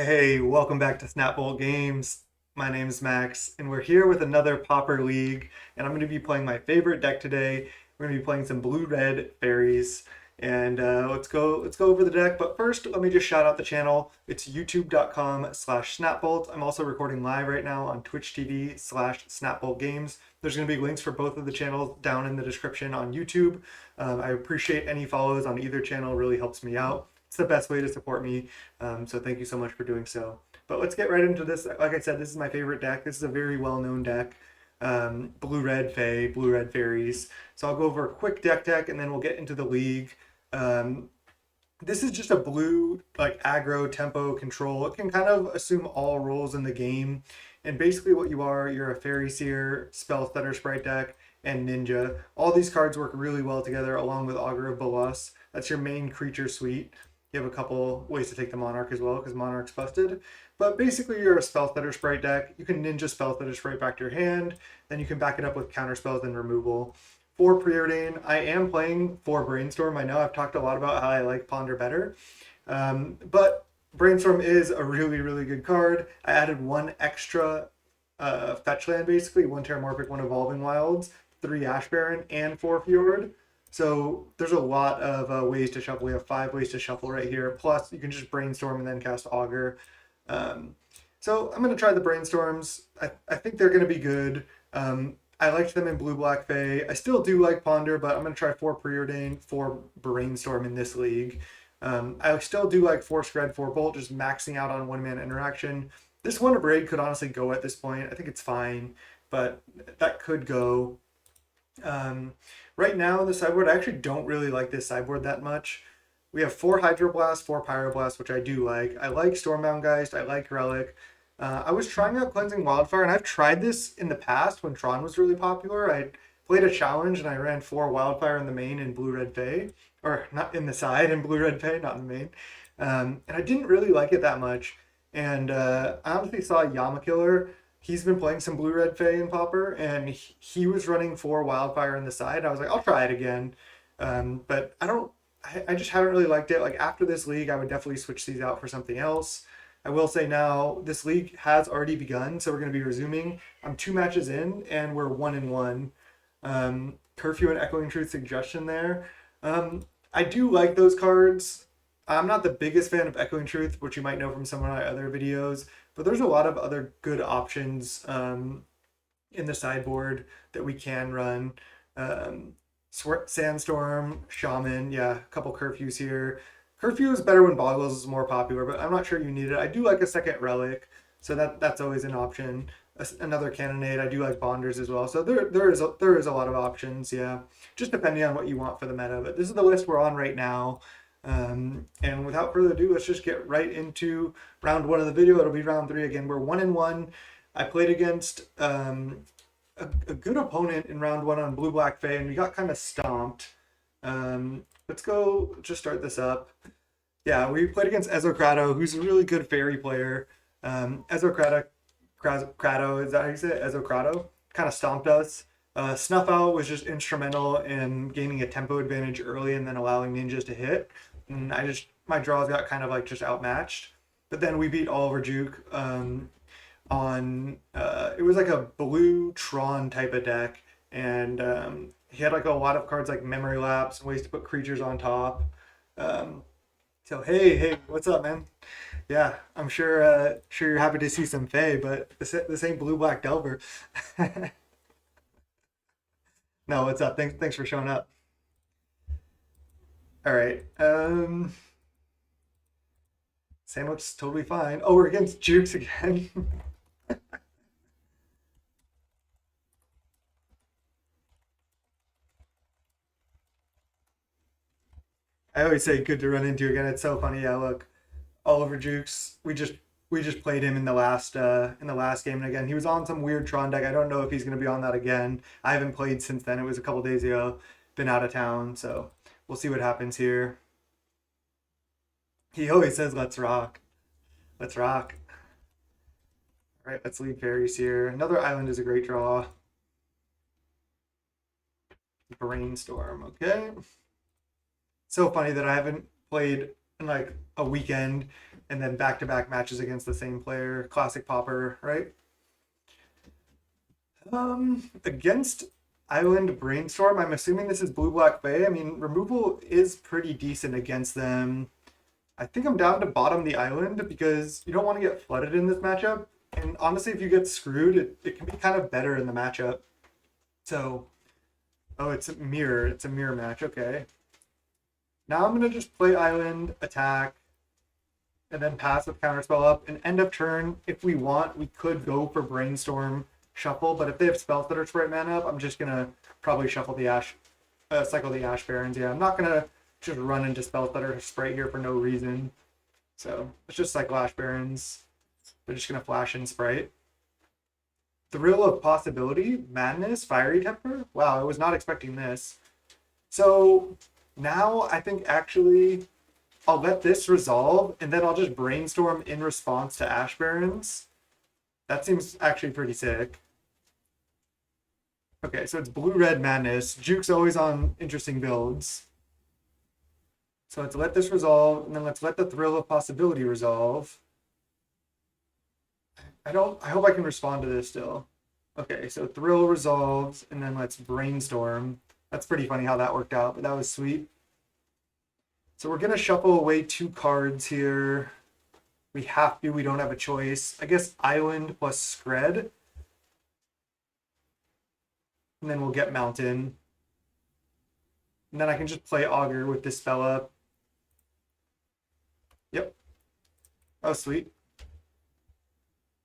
Hey, welcome back to Snapbolt Games. My name is Max, and we're here with another Pauper League, and I'm going to be playing my favorite deck today. We're going to be playing some blue-red fairies, and let's go over the deck. But first, let me just shout out the channel. It's youtube.com/snapbolt. I'm also recording live right now on Twitch TV/snapbolt games. There's going to be links for both of the channels down in the description on YouTube. I appreciate any follows on either channel; really helps me out. It's the best way to support me. So thank you so much for doing so. But let's get right into this. Like I said, this is my favorite deck. This is a very well-known deck. Blue-red Fae, blue-red fairies. So I'll go over a quick deck, and then we'll get into the league. Um, this is just a blue, like aggro, tempo, control. It can kind of assume all roles in the game. And basically what you are, you're a Fairy Seer, Spell Stutter Sprite deck, and Ninja. All these cards work really well together along with Augur of Bolas. That's your main creature suite. You have a couple ways to take the Monarch as well, because Monarch's busted. But basically, you're a Spell Stutter Sprite deck. You can Ninja Spell Stutter Sprite back to your hand. Then you can back it up with counter spells and removal. For Preordain, I am playing for Brainstorm. I know I've talked a lot about how I like Ponder better. But Brainstorm is a really, really good card. I added one extra fetch land, basically. One Terramorphic, one Evolving Wilds, 3 Ash Baron, and 4 Fjord. So there's a lot of ways to shuffle. We have 5 ways to shuffle right here. Plus, you can just brainstorm and then cast Augur. So I'm going to try the brainstorms. I think they're going to be good. I liked them in Blue Black Fae. I still do like Ponder, but I'm going to try 4 Preordain, 4 Brainstorm in this league. I still do like 4 Scred, 4 Bolt, just maxing out on 1-mana interaction. This Wonder Braid could honestly go at this point. I think it's fine, but that could go. Right now, the sideboard, I actually don't really like this sideboard that much. We have 4 Hydroblast, 4 Pyroblast, which I do like. I like Stormbound Geist, I like Relic. I was trying out Cleansing Wildfire, and I've tried this in the past when Tron was really popular. I played a challenge, and I ran 4 Wildfire in the main in Blue-Red Fae. Or not in the side in Blue-Red Fae, not in the main. And I didn't really like it that much. And I honestly saw Yamakiller. He's been playing some blue-red Fae in Pauper, and he was running 4 Wildfire in the side. I was like, I'll try it again. But I just haven't really liked it. Like after this league, I would definitely switch these out for something else. I will say now, this league has already begun, so we're going to be resuming. I'm 2 matches in, and we're 1-1. Curfew and Echoing Truth suggestion there. I do like those cards. I'm not the biggest fan of Echoing Truth, which you might know from some of my other videos, but there's a lot of other good options in the sideboard that we can run. Sandstorm, Shaman, yeah, a couple Curfews here. Curfew is better when Boggles is more popular, but I'm not sure you need it. I do like a second Relic, so that's always an option. Another Cannonade, I do like Bonders as well. So there is a lot of options, yeah. Just depending on what you want for the meta. But this is the list we're on right now. And without further ado, let's just get right into round 1 of the video. It'll be round 3 again. We're 1-1. I played against a good opponent in round 1 on Blue Black Fae, and we got kind of stomped. Let's go just start this up. Yeah, we played against Ezokrato, who's a really good fairy player. Ezokrato, is that how you say it? Ezokrato kind of stomped us. Snuff Out was just instrumental in gaining a tempo advantage early and then allowing ninjas to hit. And my draws got kind of like just outmatched. But then we beat Oliver Juke on it was like a blue Tron type of deck, and he had like a lot of cards like Memory Lapse, ways to put creatures on top. So hey, what's up, man? Yeah, I'm sure you're happy to see some Fae, but this ain't Blue Black Delver. No, what's up? Thanks for showing up. All right. Sam looks totally fine. Oh, we're against Jukes again. I always say good to run into again. It's so funny. Yeah, look, Oliver Jukes. We just played him in the last game, and again he was on some weird Tron deck. I don't know if he's going to be on that again. I haven't played since then. It was a couple days ago. Been out of town, so we'll see what happens here. He always says, "Let's rock, let's rock." All right, let's leave Faeries here. Another island is a great draw. Brainstorm. Okay. So funny that I haven't played in like a weekend. and then back-to-back matches against the same player. Classic Pauper, right? Against Island Brainstorm, I'm assuming this is Blue-Black Fae. I mean, removal is pretty decent against them. I think I'm down to bottom the island because you don't want to get flooded in this matchup. And honestly, if you get screwed, it can be kind of better in the matchup. So, oh, it's a mirror. It's a mirror match. Okay. Now I'm going to just play island, attack, and then pass with counterspell up. And end of turn, if we want, we could go for Brainstorm Shuffle. But if they have Spell Stutter Sprite mana up, I'm just going to probably shuffle the cycle the Ash Barrens. Yeah, I'm not going to just run into Spell Stutter Sprite here for no reason. So let's just cycle Ash Barrens. They're just going to flash in Sprite. Thrill of Possibility, Madness, Fiery Temper. Wow, I was not expecting this. So now I think actually I'll let this resolve and then I'll just Brainstorm in response to Ash Barrens. That seems actually pretty sick. Okay, so it's Blue-Red Madness. Juke's always on interesting builds. So let's let this resolve, and then let's let the Thrill of Possibility resolve. I hope I can respond to this still. Okay, so Thrill resolves, and then let's Brainstorm. That's pretty funny how that worked out, but that was sweet. So we're going to shuffle away 2 cards here. We have to, we don't have a choice. I guess Island plus Scred. And then we'll get Mountain. And then I can just play Augur with this spell up. Yep. Oh, sweet.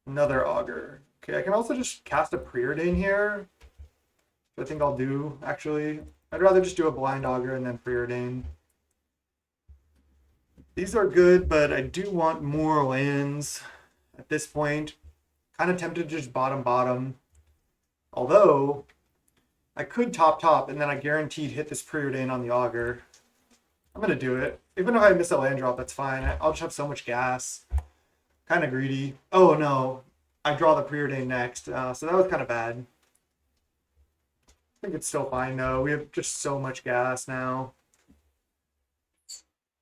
Another Augur. Okay, I can also just cast a Preordain here. I think I'll do, actually. I'd rather just do a Blind Augur and then Preordain. These are good, but I do want more lands at this point. Kind of tempted to just bottom. Although, I could top, and then I guaranteed hit this Preordain on the Augur. I'm going to do it. Even if I miss a land drop, that's fine. I'll just have so much gas. Kind of greedy. Oh, no. I draw the Preordain next, so that was kind of bad. I think it's still fine, though. We have just so much gas now.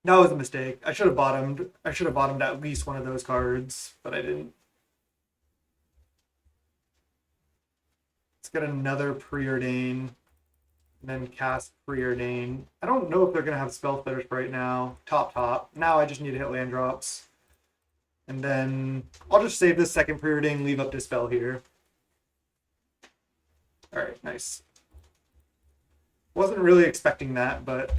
That was a mistake. I should have bottomed. I should have bottomed at least one of those cards, but I didn't. Let's get another Preordain, and then cast Preordain. I don't know if they're going to have Spell Stutters right now. Top. Now I just need to hit land drops. And then I'll just save this second Preordain, leave up Dispel here. Alright, nice. Wasn't really expecting that, but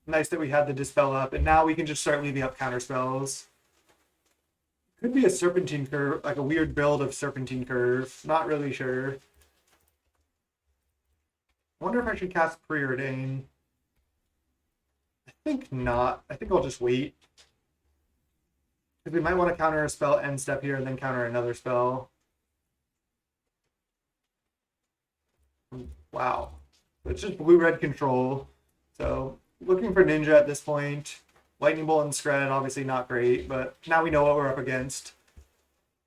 nice that we had the Dispel up, and now we can just start leaving up counter spells. Could be a Serpentine Curve, like a weird build of Serpentine Curve. Not really sure. I wonder if I should cast Preordain. I think not. I think I'll just wait. Because we might want to counter a spell end step here and then counter another spell. Wow. It's just blue-red control. So looking for Ninja at this point. Lightning Bolt and Scred, obviously not great, but now we know what we're up against.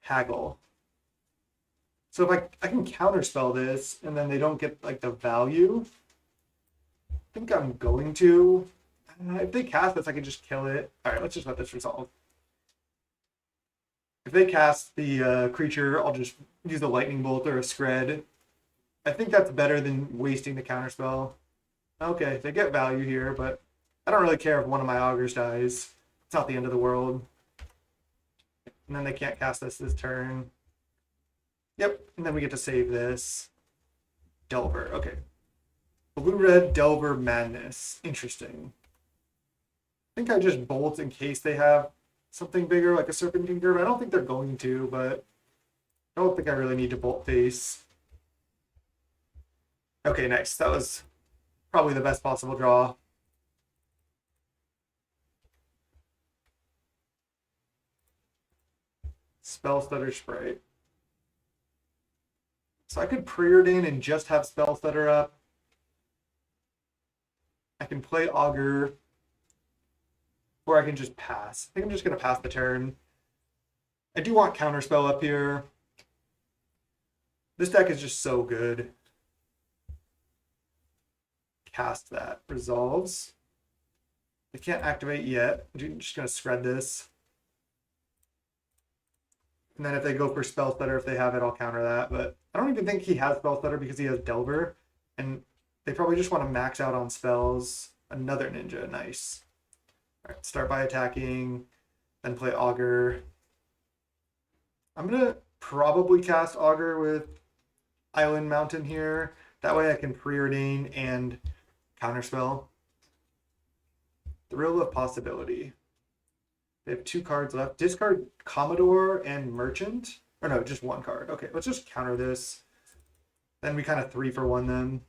Haggle. So if I can counterspell this, and then they don't get like the value, I think I'm going to. If they cast this, I can just kill it. All right, let's just let this resolve. If they cast the creature, I'll just use a Lightning Bolt or a Scred. I think that's better than wasting the counterspell. Okay, they get value here, but I don't really care if one of my Augurs dies. It's not the end of the world. And then they can't cast this turn. Yep, and then we get to save this. Delver, okay. Blue-red Delver Madness. Interesting. I think I just bolt in case they have something bigger, like a Serpentine Curve. I don't think they're going to, but I don't think I really need to bolt face. Okay, nice. That was probably the best possible draw. Spell Stutter Sprite. So I could Preordain and just have Spell Stutter up. I can play Augur. Or I can just pass. I think I'm just going to pass the turn. I do want Counterspell up here. This deck is just so good. Cast that. Resolves. I can't activate yet. I'm just going to Scred this. And then if they go for spell stutter, if they have it, I'll counter that. But I don't even think he has spell stutter because he has Delver. And they probably just want to max out on spells. Another ninja, nice. All right, start by attacking, then play Augur. I'm going to probably cast Augur with Island Mountain here. That way I can preordain and counterspell. Thrill of Possibility. They have 2 cards left. Discard Commodore and Merchant. Or no, just 1 card. Okay, let's just counter this. Then we kind of 3-for-1 them.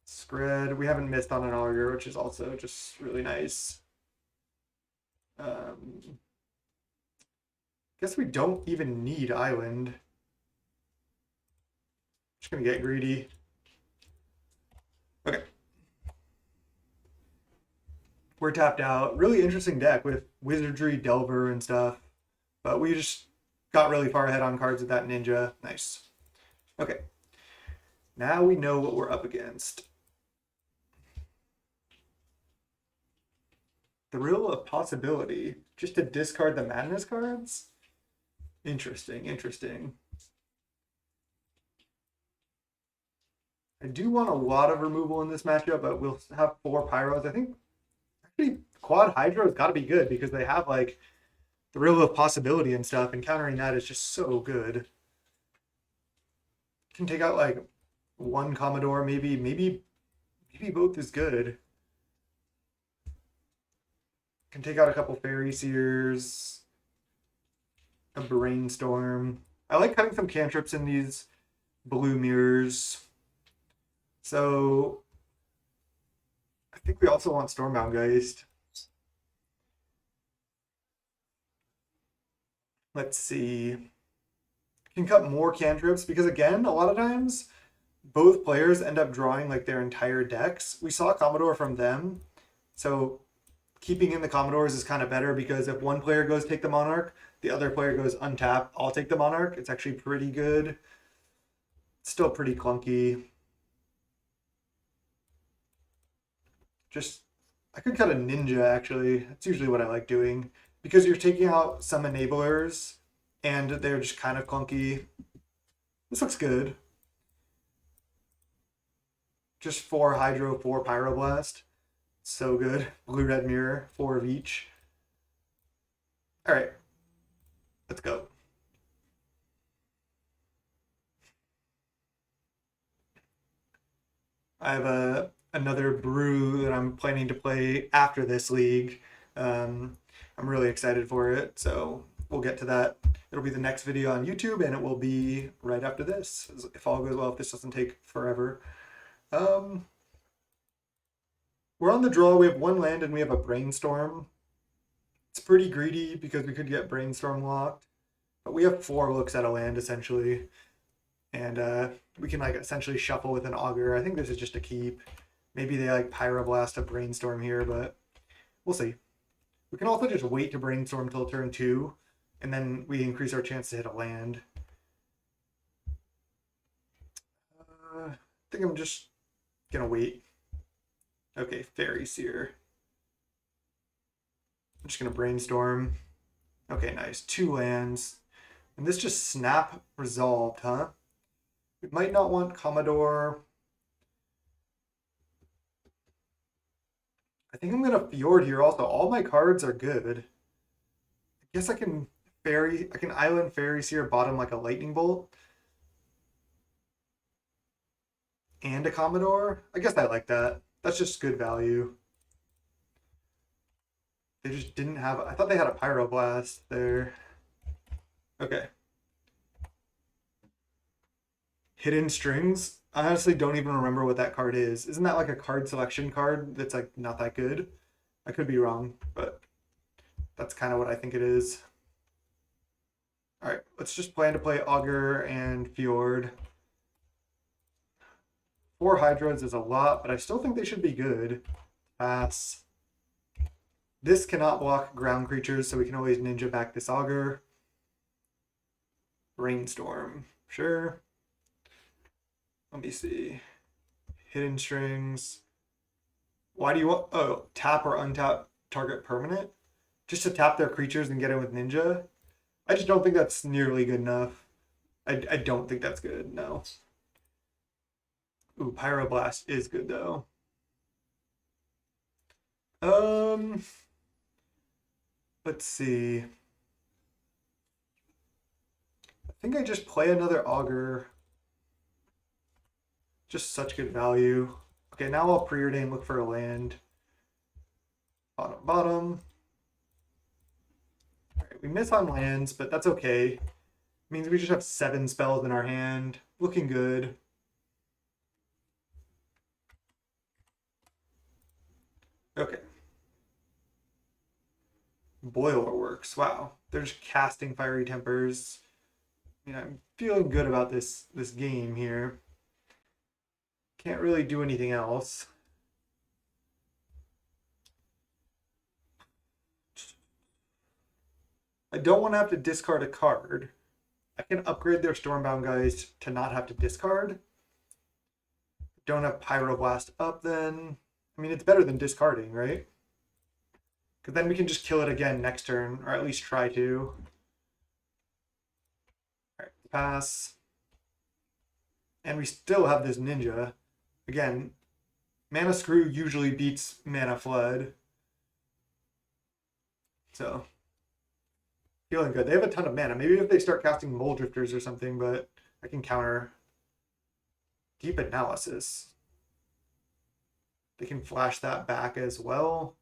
Scred. We haven't missed on an Augur, which is also just really nice. Guess we don't even need Island. Just gonna get greedy. Okay. We're tapped out. Really interesting deck with Wizardry, Delver, and stuff. But we just got really far ahead on cards with that Ninja. Nice. Okay. Now we know what we're up against. Thrill of Possibility. Just to discard the Madness cards? Interesting, interesting. I do want a lot of removal in this matchup, but we'll have 4 Pyros. I think actually Quad Hydro's got to be good because they have like Thrill of Possibility and stuff, and countering that is just so good. Can take out like 1 Commodore, maybe both is good. Can take out a couple Fairy Seers, a Brainstorm. I like cutting some cantrips in these blue mirrors. So I think we also want Stormbound Geist. Let's see. Can cut more cantrips because again, a lot of times both players end up drawing like their entire decks. We saw Commodore from them. So keeping in the Commodores is kind of better because if one player goes take the Monarch, the other player goes untap, I'll take the Monarch. It's actually pretty good. It's still pretty clunky. Just, I could cut a Ninja actually. That's usually what I like doing because you're taking out some enablers and they're just kind of clunky. This looks good. Just 4 Hydro, 4 Pyroblast. So good. Blue-red mirror, 4 of each. All right, let's go. I have another brew that I'm planning to play after this league. I'm really excited for it, so we'll get to that. It'll be the next video on YouTube, and it will be right after this, if all goes well, if this doesn't take forever. We're on the draw. We have 1 land, and we have a Brainstorm. It's pretty greedy because we could get Brainstorm locked, but we have 4 looks at a land, essentially. And we can, like, essentially shuffle with an Augur. I think this is just a keep. Maybe they, like, Pyroblast a Brainstorm here, but we'll see. We can also just wait to Brainstorm till turn 2, and then we increase our chance to hit a land. I think I'm just gonna wait. Okay, Fairy Seer. I'm just gonna Brainstorm. Okay, nice. 2 lands. And this just snap resolved, huh? We might not want Commodore. I think I'm gonna Fjord here also. All my cards are good. I guess I can Island Fairy Seer bottom like a Lightning Bolt. And a Commodore. I guess I like that. That's just good value. They just didn't have, I thought they had a Pyroblast there. Okay. Hidden Strings. I honestly don't even remember what that card is. Isn't that like a card selection card that's like not that good? I could be wrong, but that's kind of what I think it is. All right, let's just plan to play Augur and Fjord. 4 Hydras is a lot, but I still think they should be good. Pass. This cannot block ground creatures, so we can always Ninja back this Augur. Brainstorm. Sure. Let me see. Hidden Strings. Why do you want... Oh, tap or untap target permanent? Just to tap their creatures and get in with Ninja? I just don't think that's nearly good enough. I don't think that's good, no. Ooh, Pyroblast is good though. Um, let's see. I think I just play another Augur. Just such good value. Okay, now I'll preordain, look for a land. Bottom, bottom. All right, we miss on lands, but that's okay. It means we just have 7 spells in our hand. Looking good. Okay. Boiler Works. Wow. They're just casting Fiery Tempers. I'm feeling good about this game here. Can't really do anything else. I don't want to have to discard a card. I can upgrade their Stormbound guys to not have to discard. Don't have Pyroblast up then. I mean, it's better than discarding, right? Because then we can just kill it again next turn, or at least try to. Alright, pass. And we still have this Ninja. Again, Mana Screw usually beats Mana Flood. So, feeling good. They have a ton of mana. Maybe if they start casting Mole Drifters or something, but I can counter. Deep Analysis. They can flash that back as well.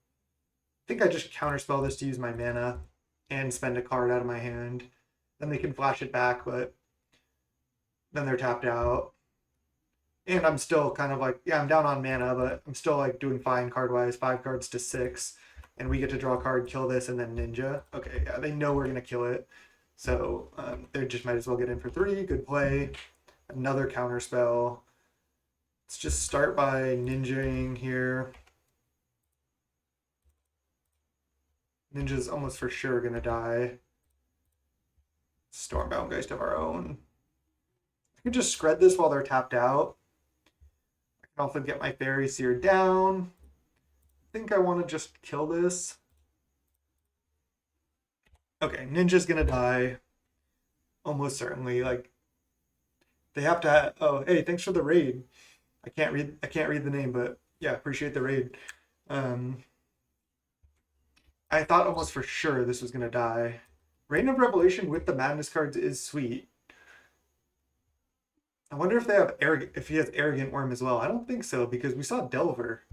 I think I just counterspell this to use my mana and spend a card out of my hand. Then they can flash it back, but then they're tapped out. And I'm still kind of like, yeah, I'm down on mana, but I'm still like doing fine card-wise. 5 cards to 6. And we get to draw a card, kill this, and then Ninja. Okay, yeah, they know we're going to kill it. So they just might as well get in for 3. Good play. Another counterspell. Let's just start by ninjaing here. Ninja's almost for sure going to die. Stormbound Geist of our own. I can just shred this while they're tapped out. I can also get my Faeries here down. I think I want to just kill this. Okay, Ninja's going to die. Almost certainly. Like, they have to have, oh, hey, thanks for the raid. I can't read the name, but yeah, appreciate the raid. I thought almost for sure this was gonna die. Reign of Revelation with the Madness cards is sweet. I wonder if they have if he has Arrogant Worm as well. I don't think so because we saw Delver.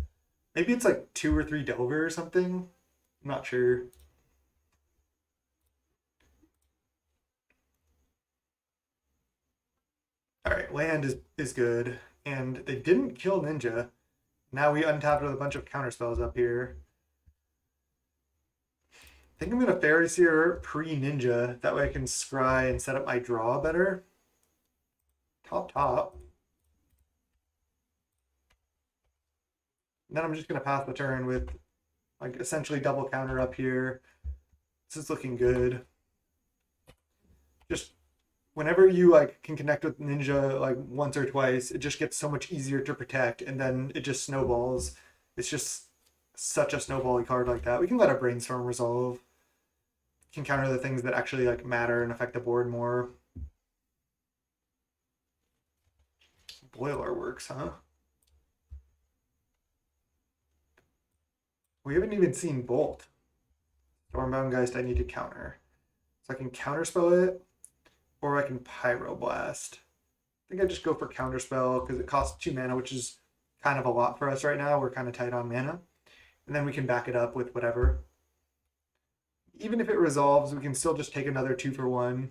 Maybe it's like 2 or 3 Delver or something. I'm not sure. All right, land is good. And they didn't kill Ninja. Now we untapped with a bunch of counterspells up here. I think I'm going to Faeries here pre-Ninja. That way I can scry and set up my draw better. Top. And then I'm just going to pass the turn with like essentially double counter up here. This is looking good. Just whenever you like can connect with Ninja like once or twice, it just gets so much easier to protect, and then it just snowballs. It's just such a snowbally card like that. We can let our Brainstorm resolve. Can counter the things that actually like matter and affect the board more. Boiler Works, huh? We haven't even seen Bolt. Stormbound Geist I need to counter. So I can counterspell it, or I can Pyroblast. I think I just go for counterspell because it costs 2 mana, which is kind of a lot for us right now. We're kind of tight on mana. And then we can back it up with whatever. Even if it resolves, we can still just take another 2 for 1.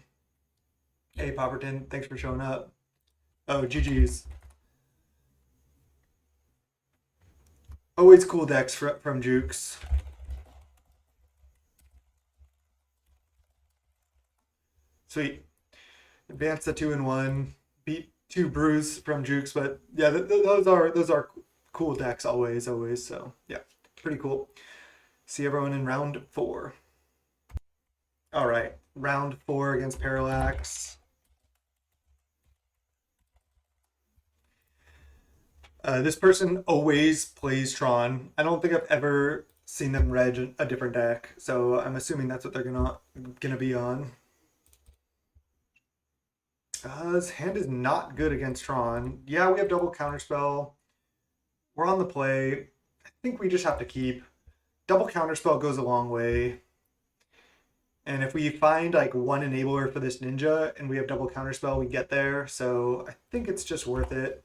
Hey, Popperton, thanks for showing up. Oh, GG's. Always cool decks from Jukes. Sweet. Advance the 2-1. Beat 2 brews from Jukes, but yeah, those are cool decks always. So yeah, pretty cool. See everyone in round 4. All right, round 4 against Parallax. This person always plays Tron. I don't think I've ever seen them reg a different deck, so I'm assuming that's what they're gonna be on. His hand is not good against Tron. Yeah, we have double counterspell. We're on the play. I think we just have to keep. Double counterspell goes a long way. And if we find like one enabler for this ninja and we have double counterspell, we get there. So I think it's just worth it.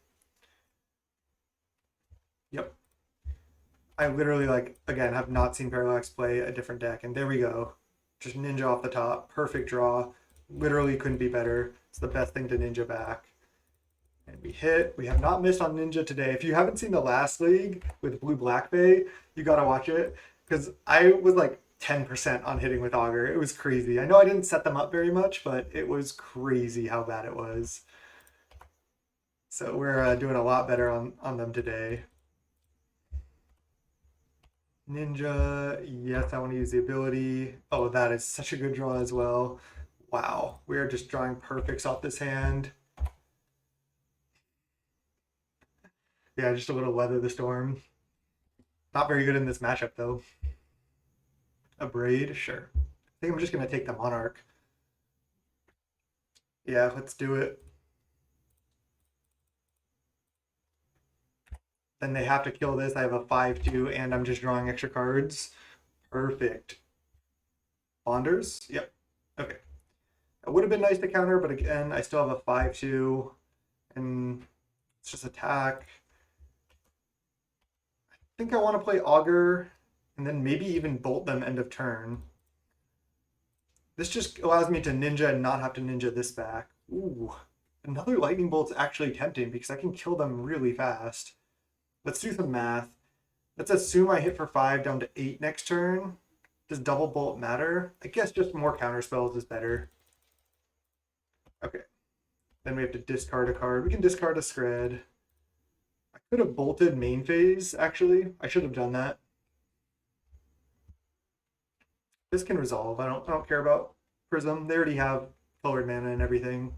Yep. I literally, like, again, have not seen Parallax play a different deck. And there we go. Just ninja off the top. Perfect draw. Literally couldn't be better. It's the best thing to ninja back. And we hit. We have not missed on ninja today. If you haven't seen the last league with Blue Black Bay, you got to watch it. Because I was like 10% on hitting with Augur. It was crazy. I know I didn't set them up very much, but it was crazy how bad it was. So we're doing a lot better on them today. Ninja, yes, I want to use the ability. Oh, that is such a good draw as well. Wow, we are just drawing perfects off this hand. Yeah, just a little weather the storm. Not very good in this matchup though. A braid, sure. I think I'm just gonna take the Monarch. Yeah, let's do it. Then they have to kill this. I have a 5/2 and I'm just drawing extra cards. Perfect. Bonders? Yep. Okay. It would have been nice to counter, but again, I still have a 5/2 and it's just attack. I think I want to play Augur and then maybe even bolt them end of turn. This just allows me to ninja and not have to ninja this back. Ooh, another lightning bolt's actually tempting because I can kill them really fast. Let's do some math. Let's assume I hit for 5 down to 8 next turn. Does double bolt matter? I guess just more counter spells is better. Okay. Then we have to discard a card. We can discard a Scred. I could have bolted main phase, actually. I should have done that. This can resolve. I don't care about Prism. They already have colored mana and everything.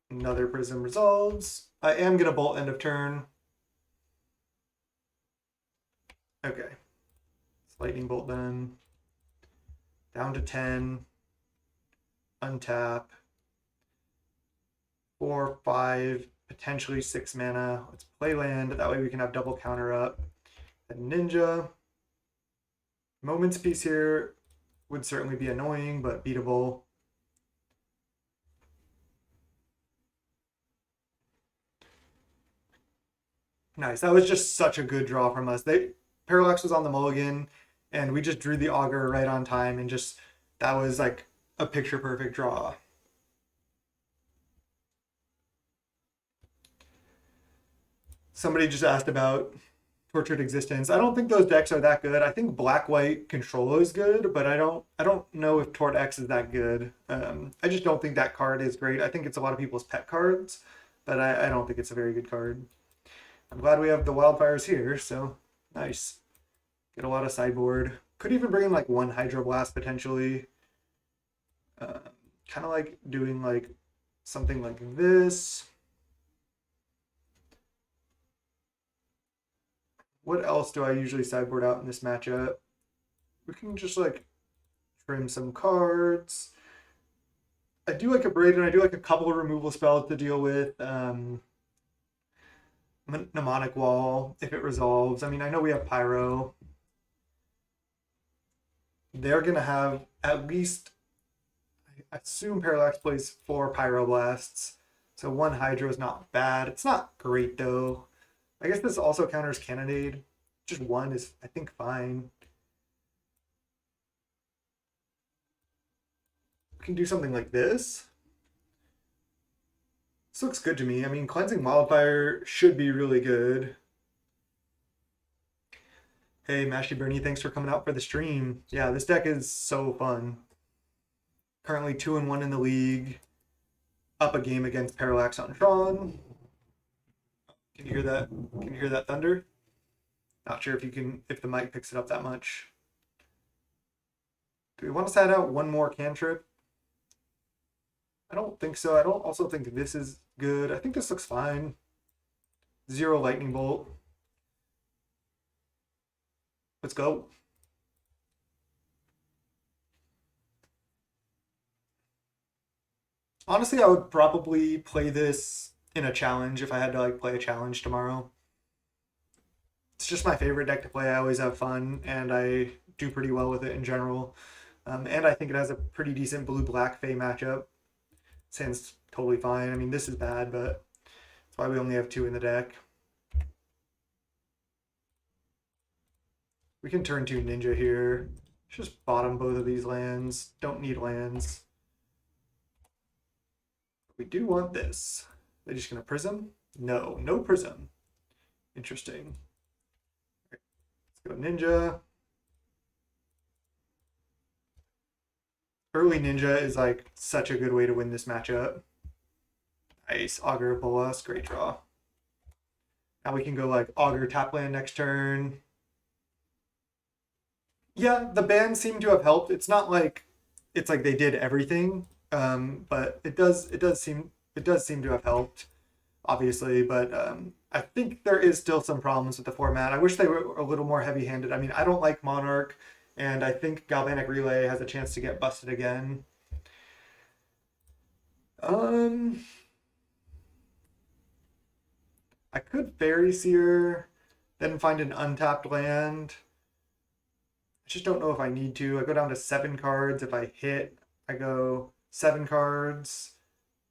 Another Prism resolves. I am gonna bolt end of turn. Okay. It's lightning bolt then. Down to 10. Untap. 4, 5, potentially 6 mana. Let's play land. That way we can have double counter up. The ninja. Moment's Peace here would certainly be annoying, but beatable. Nice. That was just such a good draw from us. Parallax was on the mulligan, and we just drew the Augur right on time, and just that was like a picture perfect draw. Somebody just asked about Tortured Existence. I don't think those decks are that good. I think Black White Control is good, but I don't know if Tort X is that good. I just don't think that card is great. I think it's a lot of people's pet cards, but I don't think it's a very good card. I'm glad we have the Wildfires here, so nice. Get a lot of sideboard. Could even bring in like one Hydroblast potentially. Kind of like doing like something like this. What else do I usually sideboard out in this matchup? We can just like trim some cards. I do like a braid and I do like a couple of removal spells to deal with. Mnemonic Wall, if it resolves. I mean, I know we have Pyro. They're going to have at least, I assume Parallax plays 4 Pyroblasts. So 1 Hydro is not bad. It's not great, though. I guess this also counters Cannonade. Just 1 is, I think, fine. We can do something like this. This looks good to me. I mean, Cleansing Wildfire should be really good. Hey, Mashy Bernie, thanks for coming out for the stream. Yeah, this deck is so fun. Currently 2-1 in the league. Up a game against Parallax on Tron. Can you hear that? Can you hear that thunder? Not sure if the mic picks it up that much. Do we want to side out one more cantrip? I don't think so. I don't also think this is good. I think this looks fine. 0 lightning bolt. Let's go. Honestly, I would probably play this in a challenge if I had to like play a challenge tomorrow. It's just my favorite deck to play. I always have fun, and I do pretty well with it in general. And I think it has a pretty decent blue-black Fae matchup. Sounds totally fine. I mean, this is bad, but that's why we only have two in the deck. We can turn two Ninja here. Just bottom both of these lands. Don't need lands. We do want this. They're just going to Prism? No, no Prism. Interesting. Let's go Ninja. Early Ninja is like such a good way to win this matchup. Nice. Augur Bolas. Great draw. Now we can go like Augur tap land next turn. Yeah, the bans seem to have helped. It's not like it's like they did everything, but it does seem to have helped, obviously. But I think there is still some problems with the format. I wish they were a little more heavy-handed. I mean, I don't like Monarch, and I think Galvanic Relay has a chance to get busted again. Um, I could Fairy Seer, then find an untapped land. I just don't know if I need to. I go down to 7 cards. If I hit, I go 7 cards,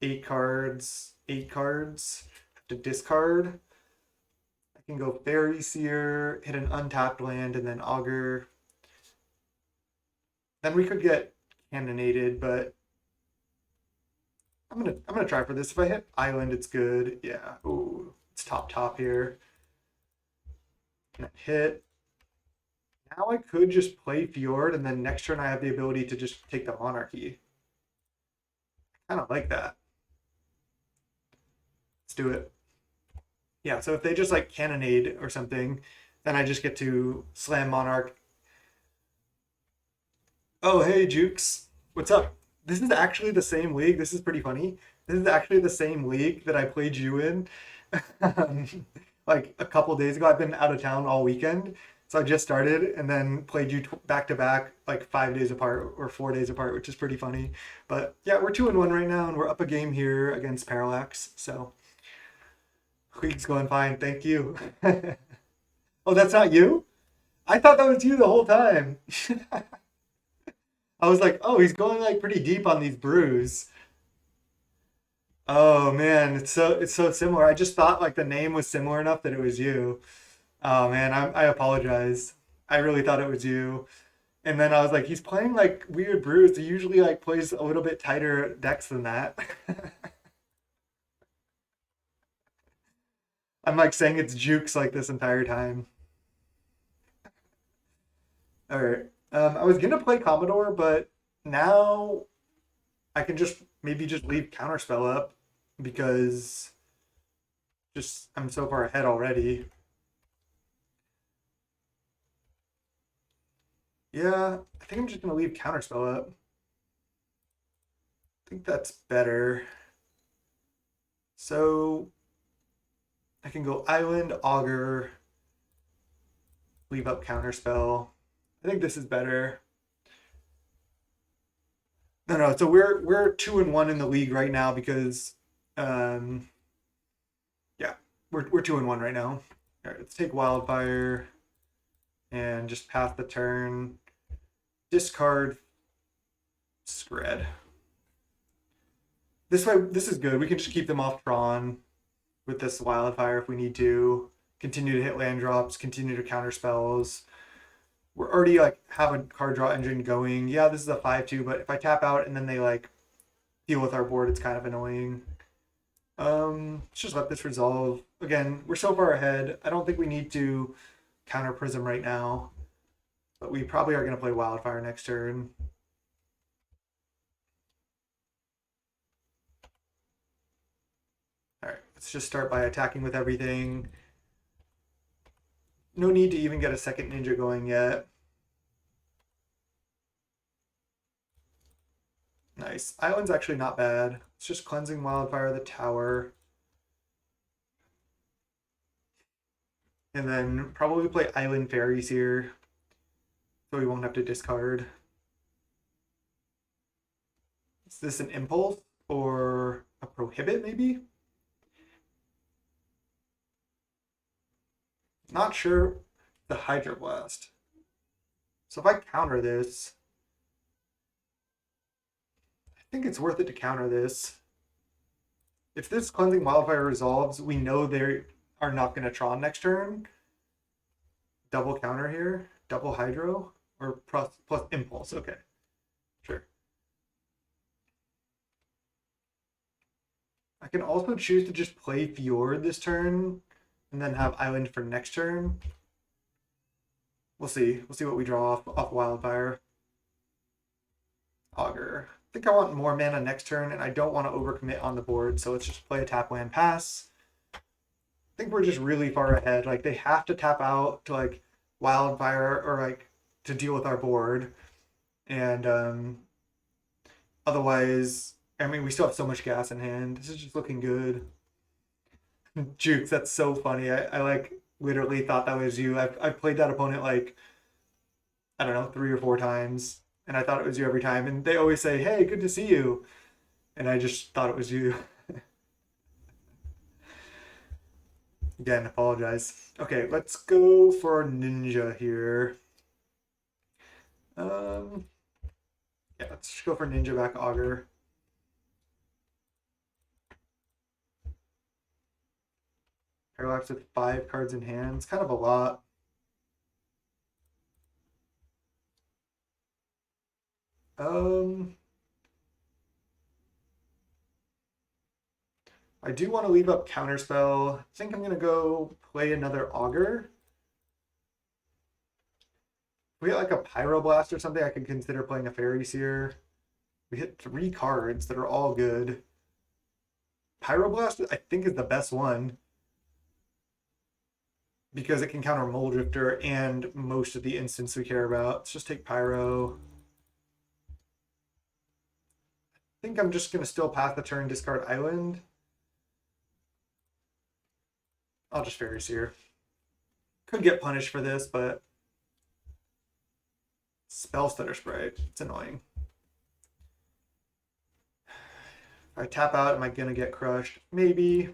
8 cards, 8 cards. Have to discard. I can go Fairy Seer, hit an untapped land, and then Augur. Then we could get cannonaded, but I'm gonna try for this. If I hit Island, it's good. Yeah. Ooh, it's top here. And hit. Now I could just play Fjord, and then next turn I have the ability to just take the Monarchy. I kind of like that. Let's do it. Yeah, so if they just like cannonade or something, then I just get to slam Monarch. Oh, hey, Jukes. What's up? This is actually the same league. This is pretty funny. This is actually the same league that I played you in um, like a couple days ago. I've been out of town all weekend. So I just started and then played you back to back, like 5 days apart or 4 days apart, which is pretty funny. But yeah, we're 2-1 right now, and we're up a game here against Parallax. So league's going fine. Thank you. Oh, that's not you? I thought that was you the whole time. I was like, oh, he's going like pretty deep on these brews. Oh man, it's so similar. I just thought like the name was similar enough that it was you. Oh man, I apologize. I really thought it was you. And then I was like, he's playing like weird brews. He usually like plays a little bit tighter decks than that. I'm like saying it's Jukes like this entire time. All right. I was gonna play Commodore, but now I can just maybe just leave Counterspell up because just I'm so far ahead already. Yeah, I think I'm just gonna leave Counterspell up. I think that's better. So I can go Island, Augur, leave up Counterspell. I think this is better. No, no. So we're 2-1 in the league right now because, um, yeah, we're 2-1 right now. All right, let's take Wildfire and just pass the turn. Discard Scred. This way, this is good. We can just keep them off Tron with this Wildfire if we need to. Continue to hit land drops. Continue to counter spells. We're already like have a card draw engine going. Yeah, this is a 5/2, but if I tap out and then they like deal with our board, it's kind of annoying. Let's just let this resolve. Again, we're so far ahead. I don't think we need to counter Prism right now, but we probably are going to play Wildfire next turn. All right, let's just start by attacking with everything. No need to even get a second ninja going yet. Nice. Island's actually not bad. It's just cleansing Wildfire the tower. And then probably play Island Fairies here, so we won't have to discard. Is this an impulse? or a Prohibit, maybe? Not sure. The Hydroblast. So if I counter this, I think it's worth it to counter this. If this Cleansing Wildfire resolves, we know they are not going to Tron next turn. Double counter here, double Hydro, or plus Impulse. Okay, sure. I can also choose to just play Fjord this turn and then have Island for next turn. We'll see. We'll see what we draw off Wildfire. Augur. I think I want more mana next turn, and I don't want to overcommit on the board, so let's just play a tap land pass. I think we're just really far ahead. Like, they have to tap out to, like, Wildfire or, like, to deal with our board. And otherwise, I mean, we still have so much gas in hand. This is just looking good. Jukes, that's so funny. I like literally thought that was you. I've played that opponent like, I don't know, 3 or 4 times, and I thought it was you every time. And they always say, "Hey, good to see you," and I just thought it was you. Again, apologize. Okay, let's go for Ninja here. Yeah, let's just go for Ninja back Augur. Parallax with 5 cards in hand. It's kind of a lot. I do want to leave up Counterspell. I think I'm going to go play another Augur. If we get like a Pyroblast or something, I could consider playing a Faeries here. We hit 3 cards that are all good. Pyroblast, I think, is the best one because it can counter Mole Drifter and most of the instants we care about. Let's just take Pyro. I think I'm just going to still pass the turn, discard Island. I'll just Faeries here. Could get punished for this, but Spell Stutter Sprite. It's annoying. If I tap out, am I going to get crushed? Maybe.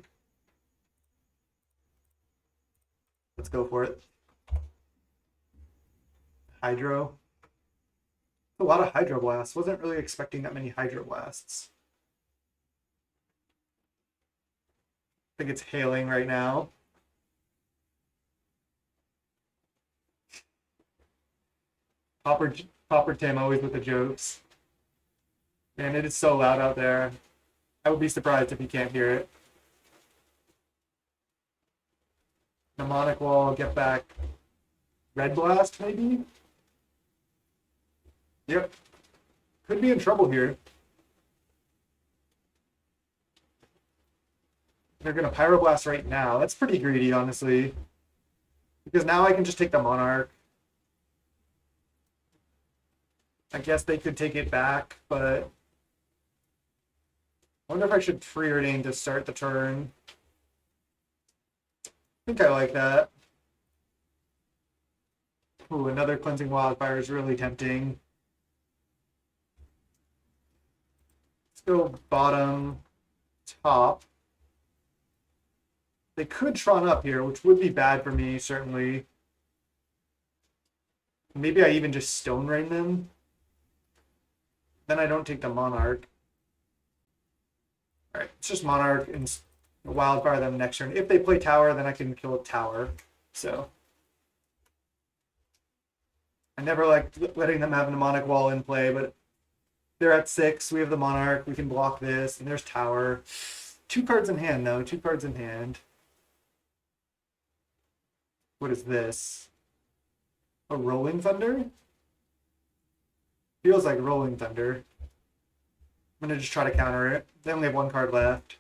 Let's go for it. Hydro. A lot of Hydroblasts. Wasn't really expecting that many Hydroblasts. I think it's hailing right now. Pauper Tim always with the jokes. Man, it is so loud out there. I would be surprised if you can't hear it. Mnemonic Wall, get back. Red Blast, maybe? Yep. Could be in trouble here. They're going to Pyroblast right now. That's pretty greedy, honestly. Because now I can just take the Monarch. I guess they could take it back, but I wonder if I should preordain to start the turn. I think I like that. Ooh, another Cleansing Wildfire is really tempting. Let's go bottom, top. They could Tron up here, which would be bad for me, certainly. Maybe I even just Stone Rain them. Then I don't take the Monarch. Alright, it's just Monarch and Wildfire them next turn. If they play Tower, then I can kill a Tower. So I never liked letting them have a Mnemonic Wall in play, but they're at 6. We have the Monarch. We can block this, and there's Tower. 2 cards in hand, though. 2 cards in hand. What is this? A Rolling Thunder? Feels like Rolling Thunder. I'm going to just try to counter it. They only have 1 card left.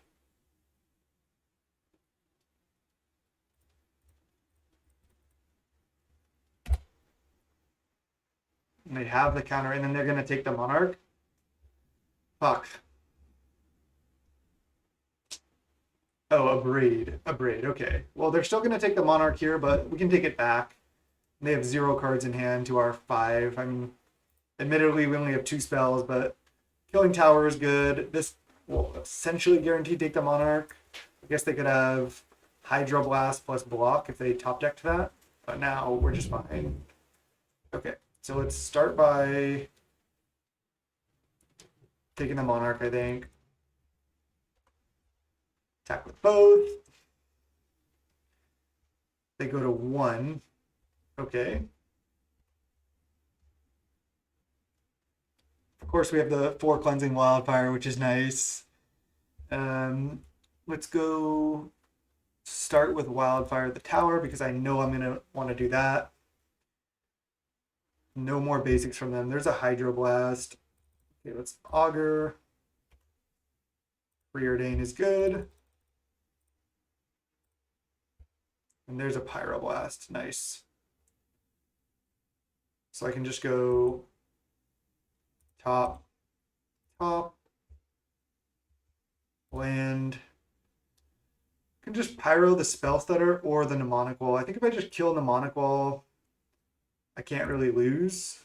And they have the counter, and then they're going to take the Monarch. Fuck. Oh, a Braid. A Braid, okay. Well, they're still going to take the Monarch here, but we can take it back. They have 0 cards in hand to our 5. I mean, admittedly, we only have 2 spells, but killing Tower is good. This will essentially guarantee take the Monarch. I guess they could have Hydro Blast plus block if they top decked that, but now we're just fine. Okay, so let's start by taking the Monarch, I think. Attack with both. They go to 1. Okay. Of course, we have the 4 Cleansing Wildfire, which is nice. Let's go start with Wildfire at the tower because I know I'm going to want to do that. No more basics from them. There's a Hydroblast. Okay, let's Augur. Preordain is good. And there's a Pyroblast. Nice. So I can just go top, land. I can just Pyro the Spell Stutter or the Mnemonic Wall. I think if I just kill Mnemonic Wall, I can't really lose.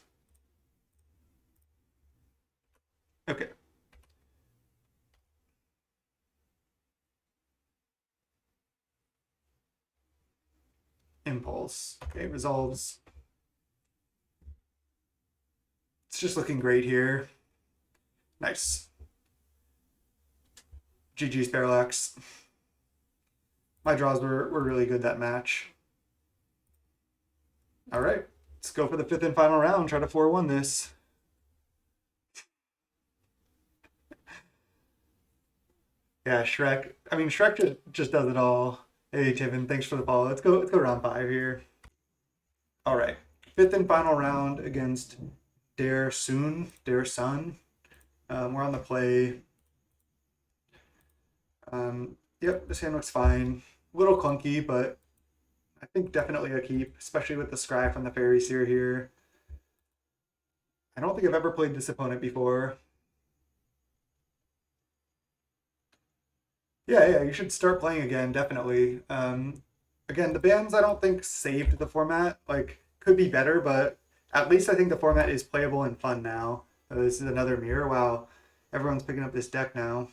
Okay. Impulse. Okay, resolves. It's just looking great here. Nice. GG's Parallax. My draws were really good that match. All right, let's go for the 5th and final round. Try to 4-1 this. Yeah, Shrek. I mean, Shrek just does it all. Hey, Tiffin, thanks for the follow. Let's go round 5 here. All right, 5th and final round against Dare Sun. We're on the play. Yep, this hand looks fine. A little clunky, but I think definitely a keep, especially with the Scry from the Faeries here. I don't think I've ever played this opponent before. Yeah, you should start playing again, definitely. Again, the bans I don't think saved the format. Like, could be better, but at least I think the format is playable and fun now. This is another mirror. Wow, everyone's picking up this deck now.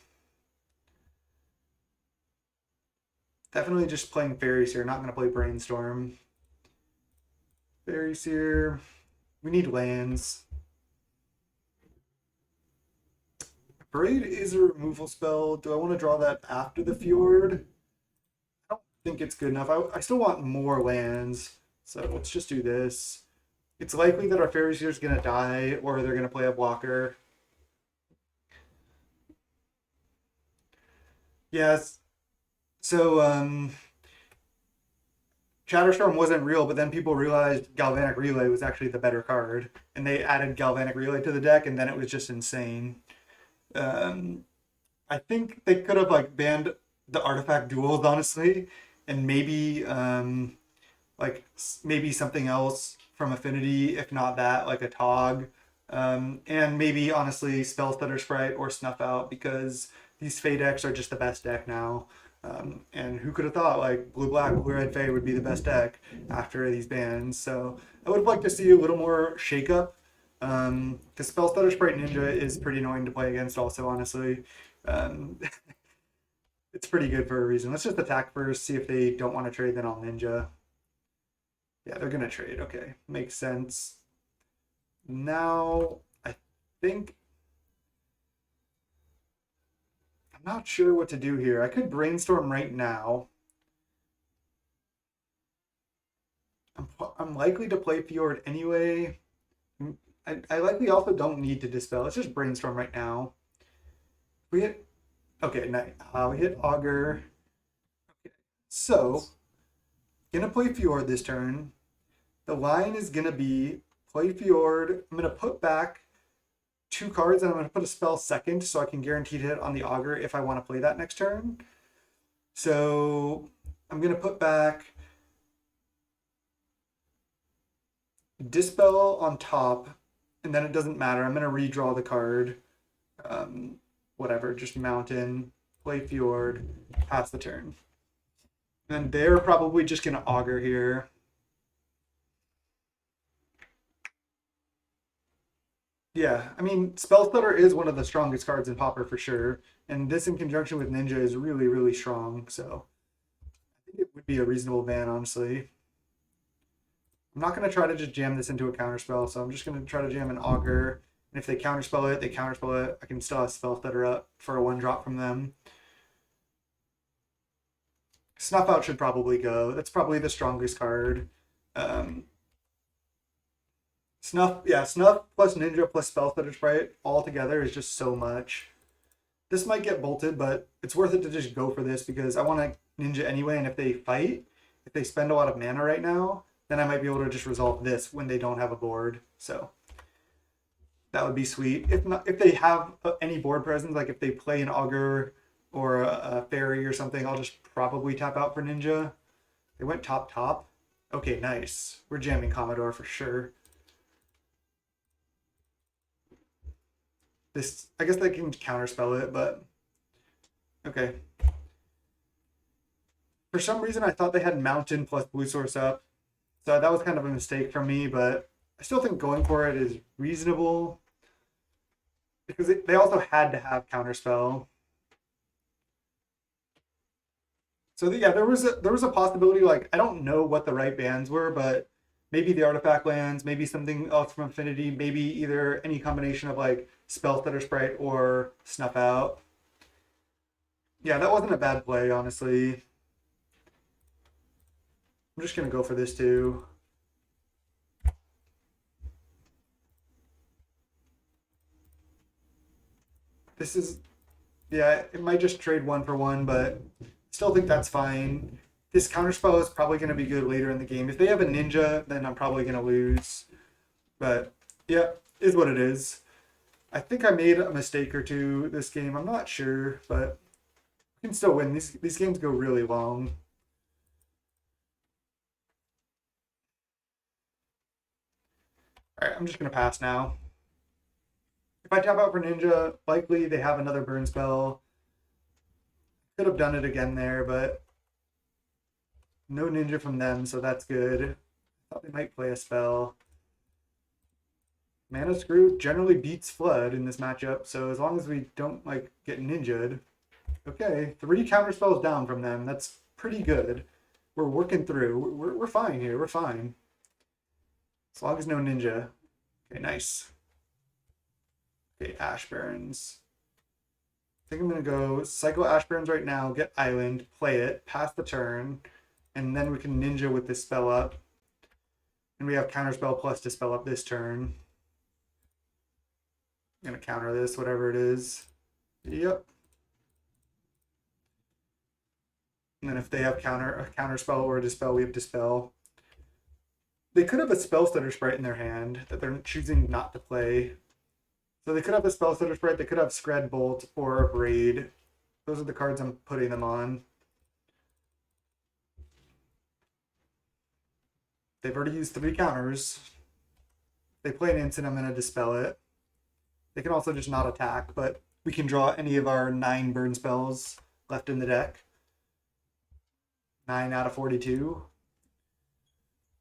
Definitely just playing Faeries here. Not going to play Brainstorm. Faeries here. We need lands. Parade is a removal spell. Do I want to draw that after the Fjord? I don't think it's good enough. I still want more lands. So let's just do this. It's likely that our Faeries here is going to die or they're going to play a blocker. Yes. So, Chatterstorm wasn't real, but then people realized Galvanic Relay was actually the better card. And they added Galvanic Relay to the deck, and then it was just insane. I think they could have like banned the artifact duels, honestly, and maybe maybe something else from Affinity, if not that, like a Tog. And maybe honestly Spell Stutter Sprite or Snuff Out, because these Fae decks are just the best deck now. And who could have thought like blue-black, blue-red Fae would be the best deck after these bans? So I would have liked to see a little more shakeup. Because Spell Stutter Sprite Ninja is pretty annoying to play against also, honestly. It's pretty good for a reason. Let's just attack first, see if they don't want to trade, then I'll Ninja. Yeah, they're going to trade. Okay, makes sense. Now, I think... I'm not sure what to do here. I could Brainstorm right now. I'm likely to play Fjord anyway. I likely also don't need to Dispel. Let's just Brainstorm right now. We hit... Okay, nice. We hit Augur. Okay, so... Gonna play Fjord this turn. The line is gonna be play Fjord. I'm gonna put back 2 cards and I'm gonna put a spell second so I can guarantee to hit on the Augur if I want to play that next turn. So I'm gonna put back Dispel on top, and then it doesn't matter. I'm gonna redraw the card. Whatever, just Mountain, play Fjord, pass the turn. And they're probably just gonna Augur here. Yeah, I mean, Spell Stutter is one of the strongest cards in Pauper for sure, and this in conjunction with Ninja is really, really strong. So I think it would be a reasonable ban, honestly. I'm not going to try to just jam this into a counterspell, so I'm just going to try to jam an Augur. And if they counterspell it, they counterspell it. I can still have Spell Stutter up for a 1-drop from them. Snuff Out should probably go. That's probably the strongest card. Um, Snuff, yeah, Snuff plus Ninja plus Spell Stutter Sprite all together is just so much. This might get bolted, but it's worth it to just go for this because I want to Ninja anyway. And if they fight, if they spend a lot of mana right now, then I might be able to just resolve this when they don't have a board. So that would be sweet. If not, if they have any board presence, like if they play an Augur or a Fairy or something, I'll just probably tap out for Ninja. They went top top. Okay, nice. We're jamming Commodore for sure. This, I guess they can counterspell it, but okay. For some reason, I thought they had Mountain plus Blue Source up, so that was kind of a mistake from me. But I still think going for it is reasonable because they also had to have counterspell. So yeah, there was a possibility. Like I don't know what the right bans were, but maybe the artifact lands, maybe something else from Affinity, maybe either any combination of like Spell Stutter Sprite or Snuff Out. Yeah, that wasn't a bad play, honestly. I'm just gonna go for this too. This is, yeah, it might just trade 1 for 1, but still think that's fine. This counterspell is probably going to be good later in the game. If they have a ninja, then I'm probably going to lose. But yeah, is what it is. I think I made a mistake or two this game. I'm not sure, but we can still win. These games go really long. All right, I'm just going to pass now. If I tap out for ninja, likely they have another burn spell. Could have done it again there, but no ninja from them, so that's good. Thought they might play a spell. Mana Screw generally beats Flood in this matchup, so as long as we don't like get ninja'd. Okay, 3 counter spells down from them. That's pretty good. We're working through. We're fine here. We're fine. As long as no ninja. Okay, nice. Okay, Ash Barrens. I think I'm gonna go cycle Ash Barrens right now, get Island, play it, pass the turn, and then we can ninja with this spell up. And we have counterspell plus to spell up this turn. I'm gonna counter this, whatever it is. Yep. And then if they have a counter spell or a dispel, we have dispel. They could have a spell stutter sprite in their hand that they're choosing not to play. So they could have a spell stutter sprite, they could have Scred Bolt or a Braid. Those are the cards I'm putting them on. They've already used 3 counters. They play an instant, I'm gonna dispel it. They can also just not attack, but we can draw any of our 9 burn spells left in the deck. 9 out of 42.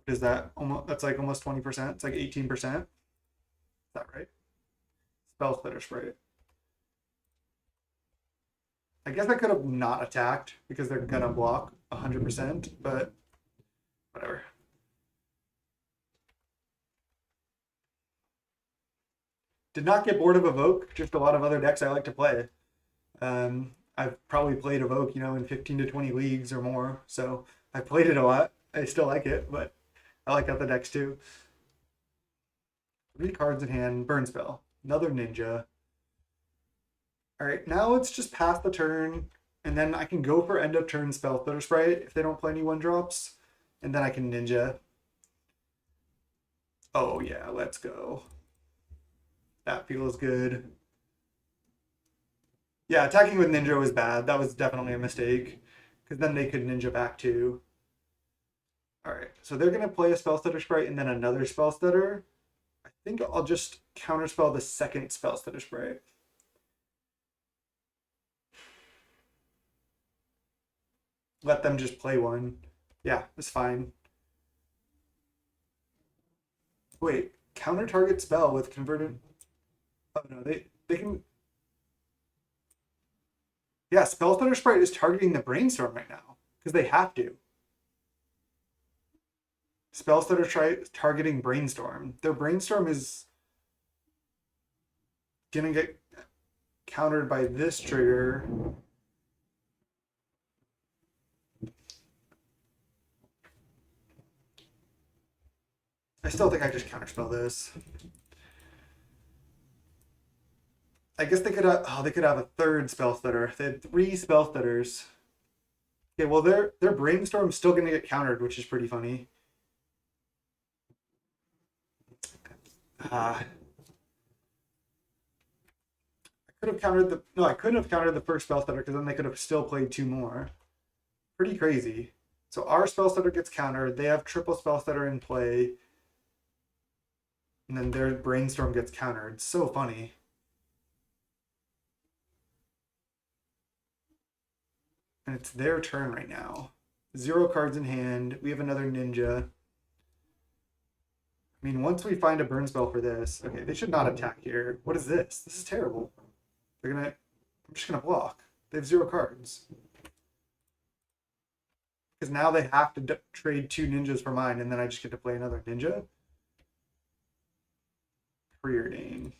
Is that almost? That's like almost 20%. It's like 18%. Is that right? Spell Splitter Sprite. I guess I could have not attacked because they're gonna block 100%, but whatever. Did not get bored of Evoke. Just a lot of other decks I like to play. I've probably played Evoke, in 15 to 20 leagues or more. So I played it a lot. I still like it, but I like other decks too. 3 cards in hand, burn spell, another ninja. All right, now let's just pass the turn, and then I can go for end of turn spell Thunder Sprite if they don't play any 1-drops, and then I can ninja. Oh yeah, let's go. That feels good. Yeah, attacking with ninja was bad. That was definitely a mistake, because then they could ninja back too. All right, so they're gonna play a spell stutter sprite and then another spell stutter. I think I'll just counterspell the second spell stutter sprite. Let them just play one. Yeah, it's fine. Wait, counter target spell with converted. Oh no, they can. Yeah, Spell Stutter Sprite is targeting the Brainstorm right now because they have to. Spell Stutter targeting Brainstorm. Their Brainstorm is gonna get countered by this trigger. I still think I just counterspell this. I guess they could have. Oh, they could have a third spell stutter. They had three spell stutters. Okay, well their brainstorm's still gonna get countered, which is pretty funny. I could have countered the no, I couldn't have countered the first spell stutter because then they could have still played two more. Pretty crazy. So our spell stutter gets countered. They have triple spell stutter in play, and then their brainstorm gets countered. So funny. And it's their turn right now. 0 cards in hand. We have another ninja. I mean, once we find a burn spell for this, okay, they should not attack here. What is this? This is terrible. They're gonna. I'm just gonna block. They have 0 cards. Because now they have to trade 2 ninjas for mine, and then I just get to play another ninja. Preordain.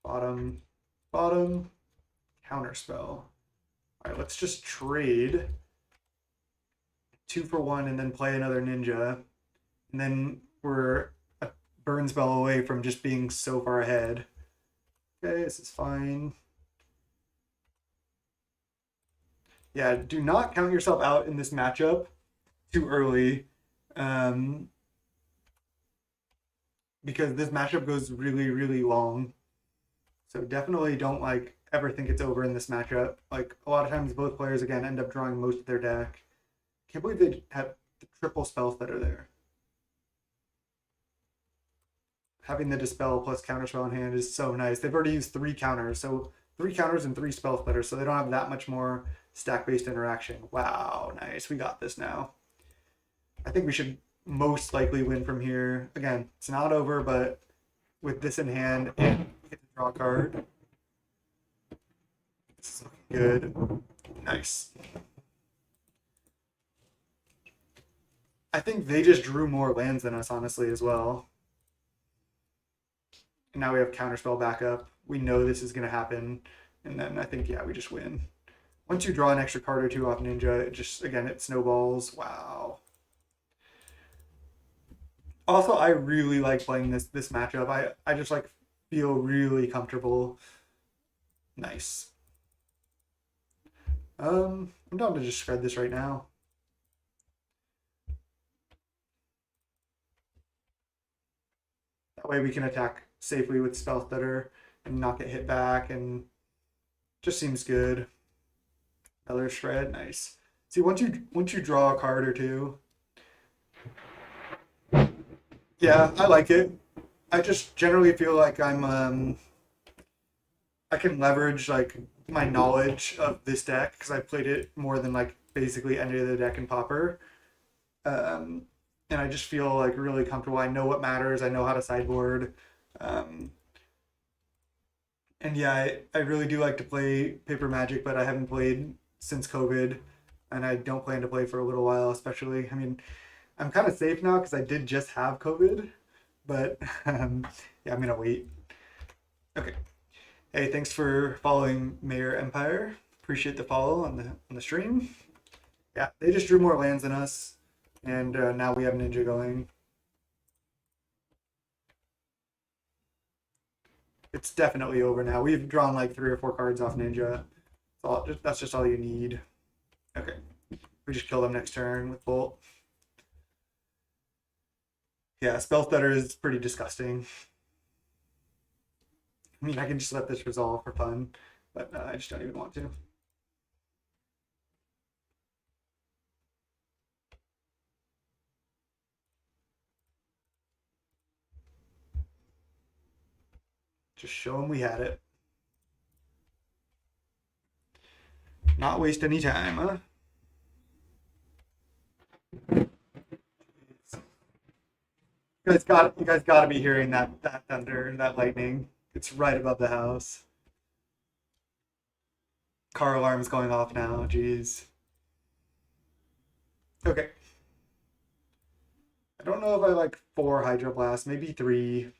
Bottom. Bottom. Counterspell. All right, let's just trade 2 for 1 and then play another ninja. And then we're a burn spell away from just being so far ahead. Okay, this is fine. Yeah, do not count yourself out in this matchup too early. Because this matchup goes really, really long. So definitely don't like ever think it's over in this matchup. Like a lot of times both players again end up drawing most of their deck. Can't believe they had the triple spells that are there. Having the dispel plus counterspell in hand is so nice. They've already used 3 counters, so 3 counters and 3 spells better, so they don't have that much more stack-based interaction. Wow, nice. We got this now. I think we should most likely win from here. Again, it's not over, but with this in hand and we get to draw a card. This is looking good. Nice. I think they just drew more lands than us, honestly, as well. And now we have counterspell backup. We know this is going to happen. And then I think, yeah, we just win. Once you draw an extra card or 2 off Ninja, it just, again, it snowballs. Wow. Also, I really like playing this matchup. I just like feel really comfortable. Nice. I'm down to just shred this right now. That way we can attack safely with spell stutter and not get hit back, and just seems good. Another shred, nice. See, once you draw a card or 2, yeah, I like it. I just generally feel like I can leverage like my knowledge of this deck because I played it more than like basically any of the deck in Pauper. Um, and I just feel like really comfortable. I know what matters. I know how to sideboard. Um, and yeah, I really do like to play Paper Magic, but I haven't played since COVID, and I don't plan to play for a little while. Especially, I mean, I'm kind of safe now because I did just have COVID, but yeah, I'm gonna wait. Okay. Hey, thanks for following Mayor Empire. Appreciate the follow on the stream. Yeah, they just drew more lands than us, and now we have Ninja going. It's definitely over now. We've drawn like 3 or 4 cards off Ninja. That's just all you need. Okay, we just kill them next turn with Bolt. Yeah, Spell Stutter is pretty disgusting. I mean, I can just let this resolve for fun, but I just don't even want to. Just show them we had it. Not waste any time, huh? You guys got to be hearing that thunder, that lightning. It's right above the house. Car alarm's going off now. Jeez. Okay. I don't know if I like 4 hydroblasts, maybe 3.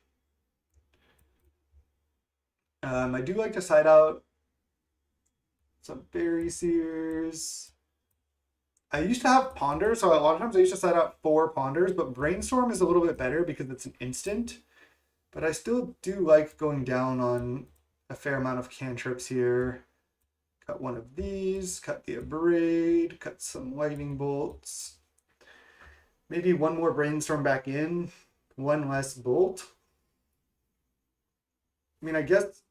I do like to side out some berry seers. I used to have ponder, so a lot of times I used to side out 4 ponders, but brainstorm is a little bit better because it's an instant. But I still do like going down on a fair amount of cantrips here. Cut one of these, cut the abrade, cut some lightning bolts. Maybe one more brainstorm back in, one less bolt. I mean, I guess.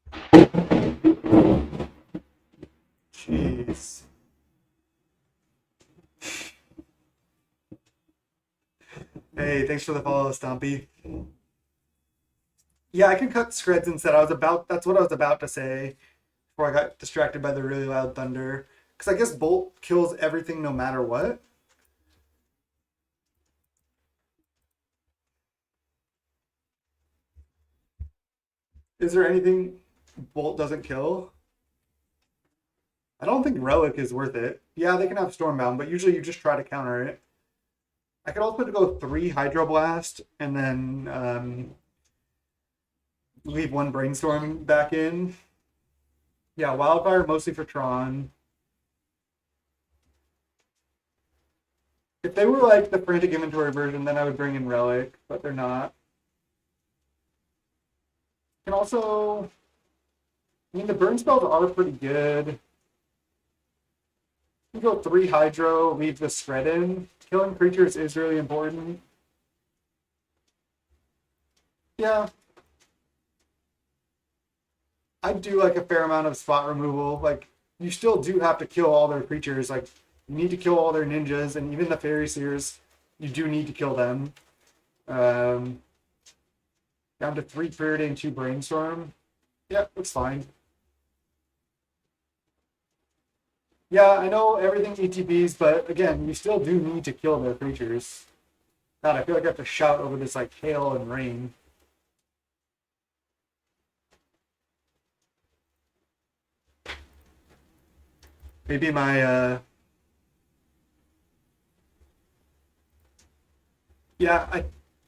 Jeez. Hey, thanks for the follow, Stompy. Yeah, I can cut shreds instead. That's what I was about to say before I got distracted by the really loud thunder. Because I guess bolt kills everything no matter what. Is there anything bolt doesn't kill? I don't think relic is worth it. Yeah, they can have stormbound, but usually you just try to counter it. I could also go 3 hydroblast and then leave 1 brainstorm back in. Yeah, wildfire mostly for Tron. If they were like the frantic inventory version, then I would bring in relic, but they're not. Can also, I mean, the burn spells are pretty good. You go 3 hydro, leave the shred in. Killing creatures is really important. Yeah. I do like a fair amount of spot removal. Like, you still do have to kill all their creatures. Like, you need to kill all their ninjas, and even the fairy seers, you do need to kill them. Down to 3 Preordain, 2 Brainstorm. Yeah, that's fine. Yeah, I know everything ETBs, but again, you still do need to kill their creatures. God, I feel like I have to shout over this like hail and rain. Maybe my yeah,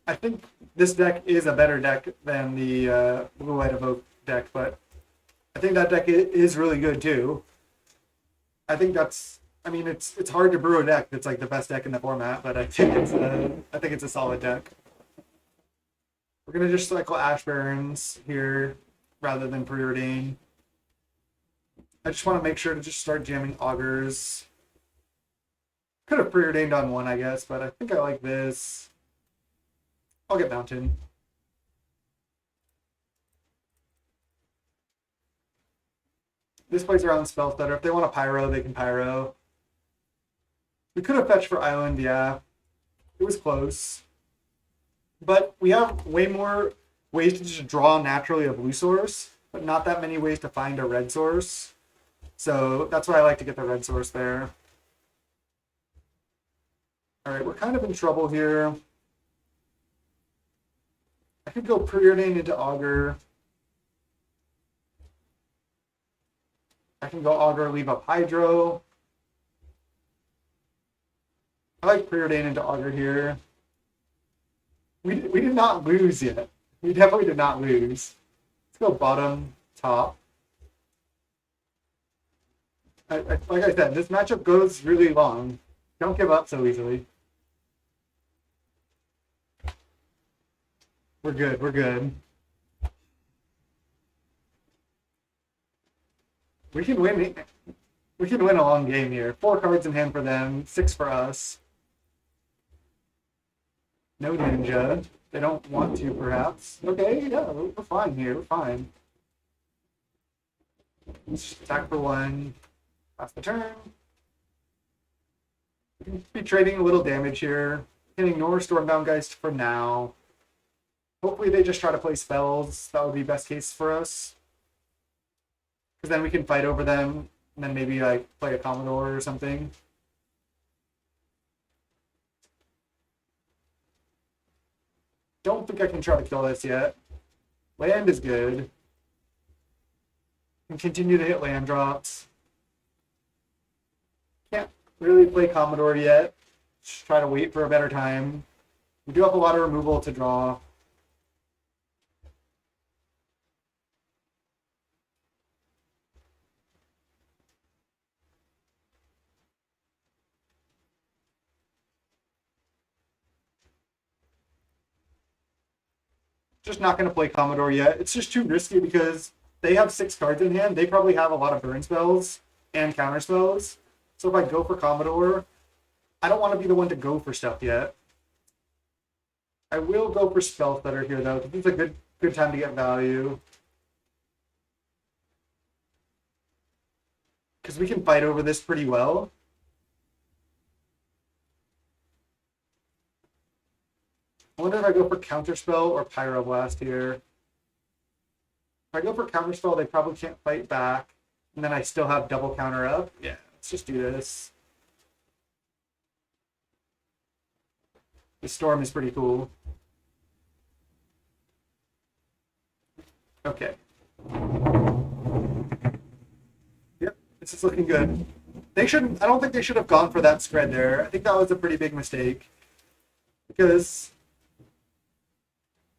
I think this deck is a better deck than the Blue White Evoke deck, but I think that deck is really good too. I think that's. I mean, it's hard to brew a deck that's like the best deck in the format, but I think it's a solid deck. We're gonna just cycle Ash Barrens here rather than Preordain. I just want to make sure to just start jamming Augurs. Could have Preordained on 1, I guess, but I think I like this. I'll get Mountain. This plays around spell stutter. If they want to Pyro, they can Pyro. We could have fetched for Island, yeah. It was close. But we have way more ways to just draw naturally a blue source, but not that many ways to find a red source. So that's why I like to get the red source there. All right, we're kind of in trouble here. I could go Preordain into Augur. I can go Augur, leave up Hydro. I like Preordain into Augur here. We did not lose yet. We definitely did not lose. Let's go bottom, top. Like I said, this matchup goes really long. Don't give up so easily. We're good. We're good. We can win. We can win a long game here. 4 cards in hand for them, 6 for us. No ninja. They don't want to, perhaps. Okay, yeah, we're fine here. We're fine. Let's attack for 1. Pass the turn. We can be trading a little damage here. We can ignore Stormbound Geist for now. Hopefully they just try to play spells. That would be best case for us. Because then we can fight over them, and then maybe like play a Commodore or something. Don't think I can try to kill this yet. Land is good. Can continue to hit land drops. Can't really play Commodore yet. Just try to wait for a better time. We do have a lot of removal to draw. Just not going to play Commodore yet. It's just too risky because they have 6 cards in hand. They probably have a lot of burn spells and counter spells. So if I go for Commodore, I don't want to be the one to go for stuff yet. I will go for Spell Stutter here though, because it's a good time to get value. Because we can fight over this pretty well. I wonder if I go for Counterspell or Pyroblast here. If I go for Counterspell, they probably can't fight back. And then I still have double counter up. Yeah, let's just do this. The Storm is pretty cool. Okay. Yep, this is looking good. I don't think they should have gone for that spread there. I think that was a pretty big mistake. Because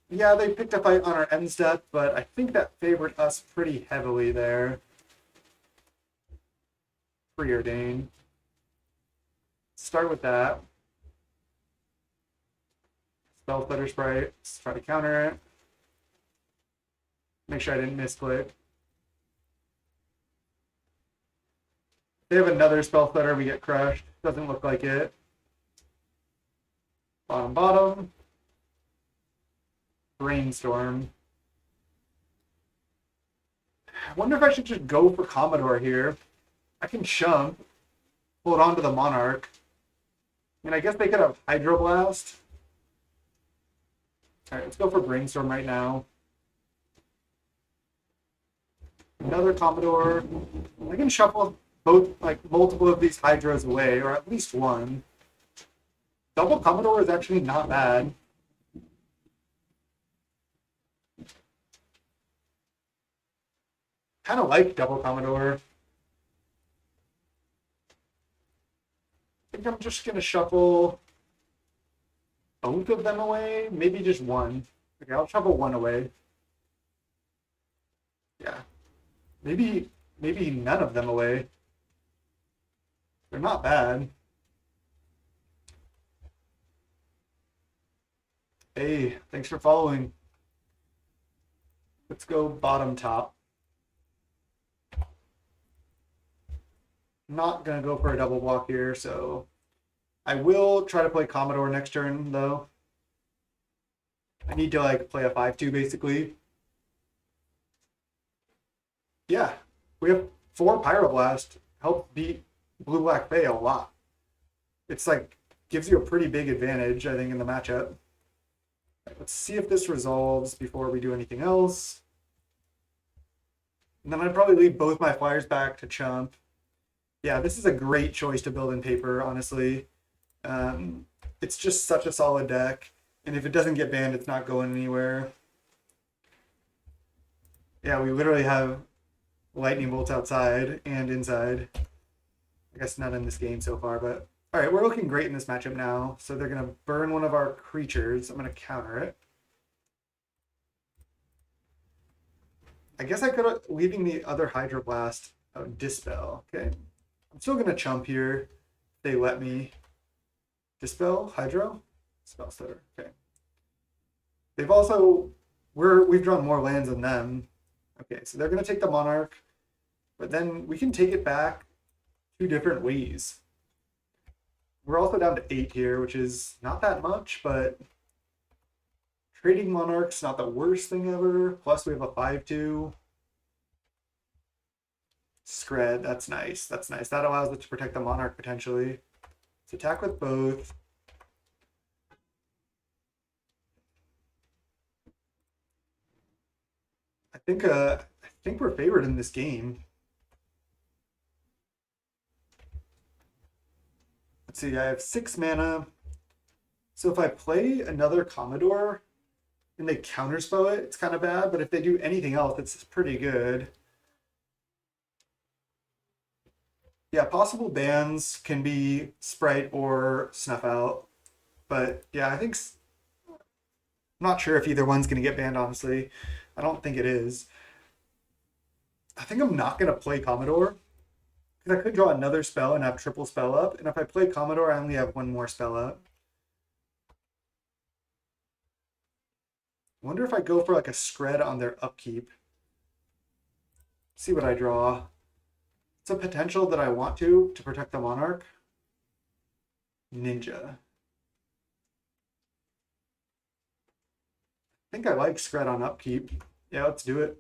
yeah, they picked a fight on our end step, but I think that favored us pretty heavily there. Preordain. Start with that. Spell Stutter Sprite. Let's try to counter it. Make sure I didn't misclick. They have another Spell Stutter, we get crushed. Doesn't look like it. Bottom. Brainstorm. I wonder if I should just go for Commodore here. I can chump, hold on to the Monarch. I mean, I guess they could have Hydroblast. Alright, let's go for Brainstorm right now. Another Commodore. I can shuffle both, like, multiple of these Hydras away, or at least one. Double Commodore is actually not bad. Kind of like double Commodore. I think I'm just going to shuffle both of them away. Maybe just one. Okay, I'll shuffle one away. Yeah. Maybe none of them away. They're not bad. Hey, thanks for following. Let's go bottom top. Not going to go for a double block here, so I will try to play Commodore next turn, though. I need to, like, play a 5-2, basically. Yeah, we have 4 Pyroblast. Help beat Blue-Black Fae a lot. It's, like, gives you a pretty big advantage, I think, in the matchup. Right, let's see if this resolves before we do anything else. And then I'd probably leave both my flyers back to chump. Yeah, this is a great choice to build in paper, honestly. It's just such a solid deck. And if it doesn't get banned, it's not going anywhere. Yeah, we literally have lightning bolts outside and inside. I guess not in this game so far, but... Alright, we're looking great in this matchup now. So they're going to burn one of our creatures. I'm going to counter it. I guess I could have... Leaving the other Hydroblast... Oh, Dispel. Okay. I'm still going to chump here. If they let me. Dispel? Hydro? Spell Stutter. Okay. They've also... We've drawn more lands than them. Okay, so they're going to take the Monarch. But then we can take it back 2 different ways. We're also down to 8 here, which is not that much, but... Trading Monarch's not the worst thing ever. Plus we have a 5-2. Scred, that's nice. That's nice. That allows us to protect the Monarch potentially. Let's attack with both. I think we're favored in this game. Let's see, I have 6 mana. So if I play another Commodore, and they counterspell it, it's kind of bad. But if they do anything else, it's pretty good. Yeah, possible bans can be Sprite or Snuff Out. But yeah, I'm not sure if either one's going to get banned, honestly. I don't think it is. I think I'm not going to play Commodore because I could draw another spell and have triple spell up. And if I play Commodore, I only have one more spell up. I wonder if I go for like a Scred on their upkeep. See what I draw. It's a potential that I want to protect the Monarch. Ninja. I think I like Scred on upkeep. Yeah, let's do it.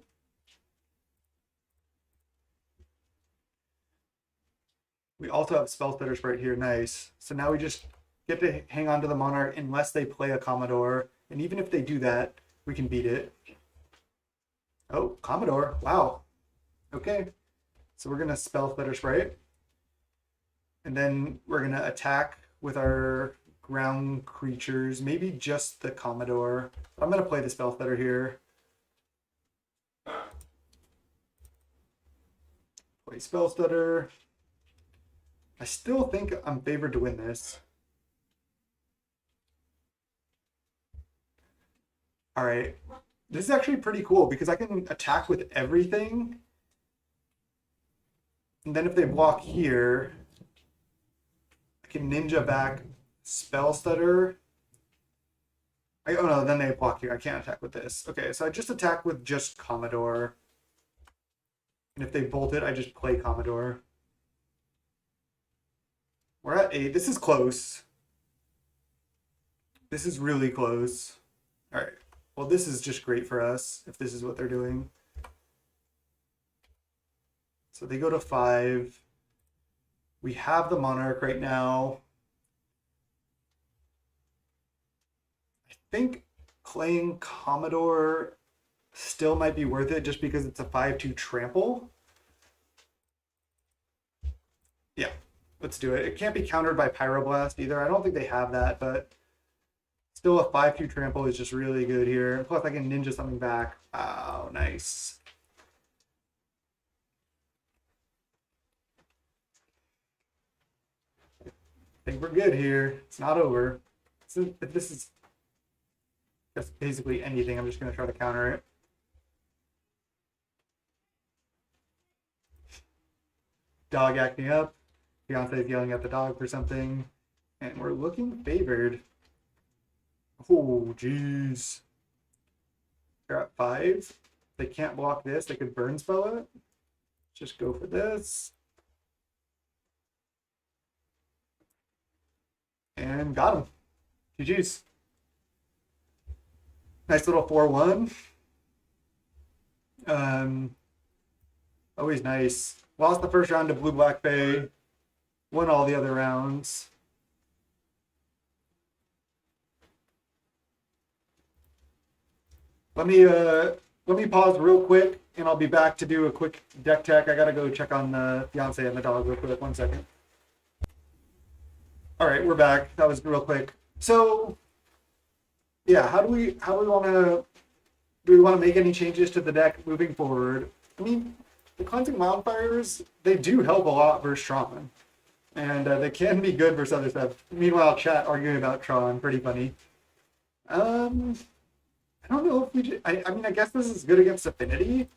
We also have Spell Spitters right here. Nice. So now we just get to hang on to the Monarch unless they play a Commodore. And even if they do that, we can beat it. Oh, Commodore. Wow. Okay. So we're going to Spell Spitter Sprite. And then we're going to attack with our ground creatures. Maybe just the Commodore. But I'm going to play the Spell Spitter here. Play Spell Stutter. I still think I'm favored to win this. All right. This is actually pretty cool because I can attack with everything. And then if they block here, I can ninja back Spell Stutter. Oh no, then they block here. I can't attack with this. Okay, so I just attack with just Commodore. And if they bolt it, I just play Commodore. We're at 8. This is close. This is really close. All right. Well, this is just great for us if this is what they're doing. So they go to 5. We have the Monarch right now. I think playing Commodore still might be worth it just because it's a 5/2 trample. Yeah, let's do it. It can't be countered by Pyroblast either. I don't think they have that, but still a 5/2 trample is just really good here. Plus I can ninja something back. Oh, nice. I think we're good here. It's not over. So if this is just basically anything, I'm just going to try to counter it. Dog acting up. Beyonce's yelling at the dog for something. And we're looking favored. Oh, jeez. They're at 5. They can't block this. They could burn spell it. Just go for this. And got him. GG's. Nice little 4-1. Always nice. Lost the first round to Blue Black Bay. Won all the other rounds. Let me pause real quick, and I'll be back to do a quick deck tech. I gotta go check on the fiance and the dog real quick. 1 second. All right, we're back. That was real quick. So, yeah, how do we want to do? We want to make any changes to the deck moving forward? I mean, the Cleansing Wildfires, they do help a lot versus Tron, and they can be good versus other stuff. Meanwhile, chat arguing about Tron, pretty funny. I don't know if we. I mean, I guess this is good against Affinity.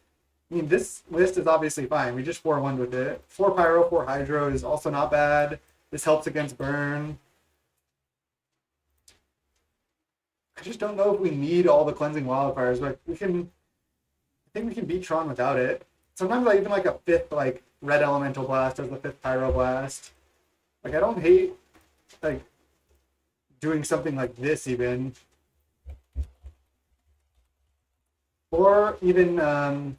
I mean, this list is obviously fine. We just 4-1 with it. 4 Pyro, 4 Hydro is also not bad. This helps against burn. I just don't know if we need all the Cleansing Wildfires, but I think we can beat Tron without it. Sometimes I even like a 5th like Red Elemental Blast as the 5th Pyro Blast. Like I don't hate like doing something like this even. Or even I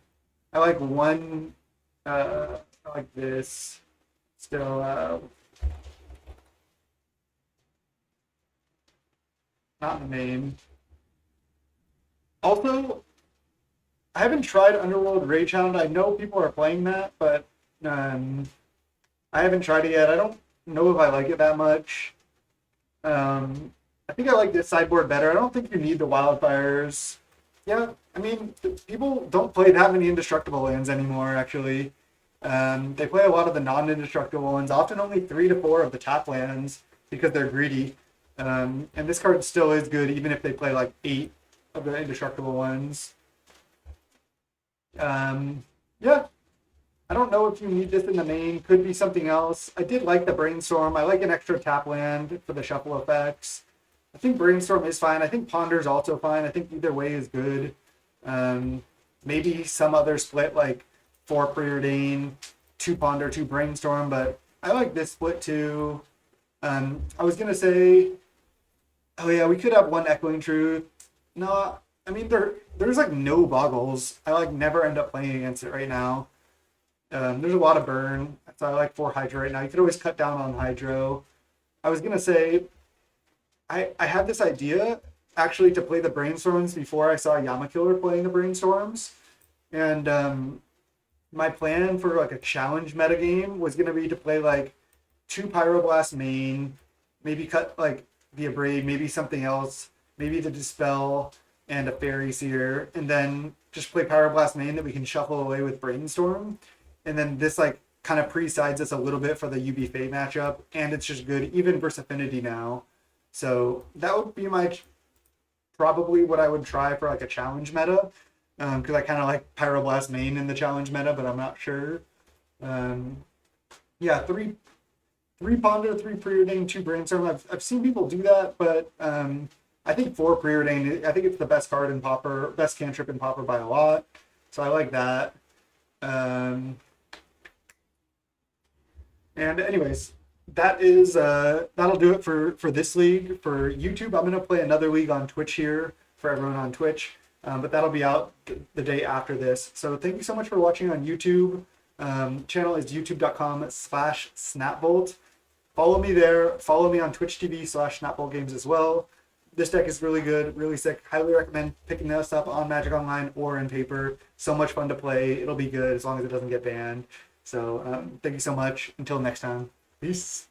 like one I like this still not in the main. Also, I haven't tried Underworld Rage Hound. I know people are playing that, but I haven't tried it yet. I don't know if I like it that much. I think I like this sideboard better. I don't think you need the wildfires. Yeah, I mean, people don't play that many indestructible lands anymore, actually. They play a lot of the non-indestructible ones, often only 3 to 4 of the top lands because they're greedy. And this card still is good, even if they play like 8 of the indestructible ones. Yeah, I don't know if you need this in the main. Could be something else. I did like the Brainstorm. I like an extra tap land for the shuffle effects. I think Brainstorm is fine. I think Ponder's also fine. I think either way is good. Maybe some other split like 4 Preordain, 2 Ponder, 2 Brainstorm, but I like this split too. I was gonna say, oh yeah, we could have 1 Echoing Truth. No, I mean there's like no Boggles. I like never end up playing against it right now. There's a lot of burn, so I like 4 Hydro right now. You could always cut down on Hydro. I was gonna say I had this idea actually to play the Brainstorms before I saw Yamakiller playing the Brainstorms, and my plan for like a challenge metagame was gonna be to play like 2 Pyroblast main, maybe cut like the Abrade, maybe something else, maybe the Dispel and a Faeries here, and then just play Pyroblast main that we can shuffle away with Brainstorm, and then this like kind of pre-sides us a little bit for the UB Fate matchup, and it's just good even versus Affinity now. So that would be my probably what I would try for like a challenge meta, because I kind of like Pyroblast main in the challenge meta, but I'm not sure. Yeah, three Ponder, 3 Preordain, 2 Brainstorm. I've seen people do that, but I think 4 Preordain. I think it's the best card in Pauper, best cantrip in Pauper by a lot. So I like that. And anyways, that'll do it for this league. For YouTube, I'm gonna play another league on Twitch here for everyone on Twitch, but that'll be out the day after this. So thank you so much for watching on YouTube. Channel is youtube.com/snapbolt. Follow me there. Follow me on Twitch TV/snapbolt games as well. This deck is really good, really sick. Highly recommend picking this up on Magic Online or in paper. So much fun to play. It'll be good as long as it doesn't get banned. So thank you so much. Until next time. Peace.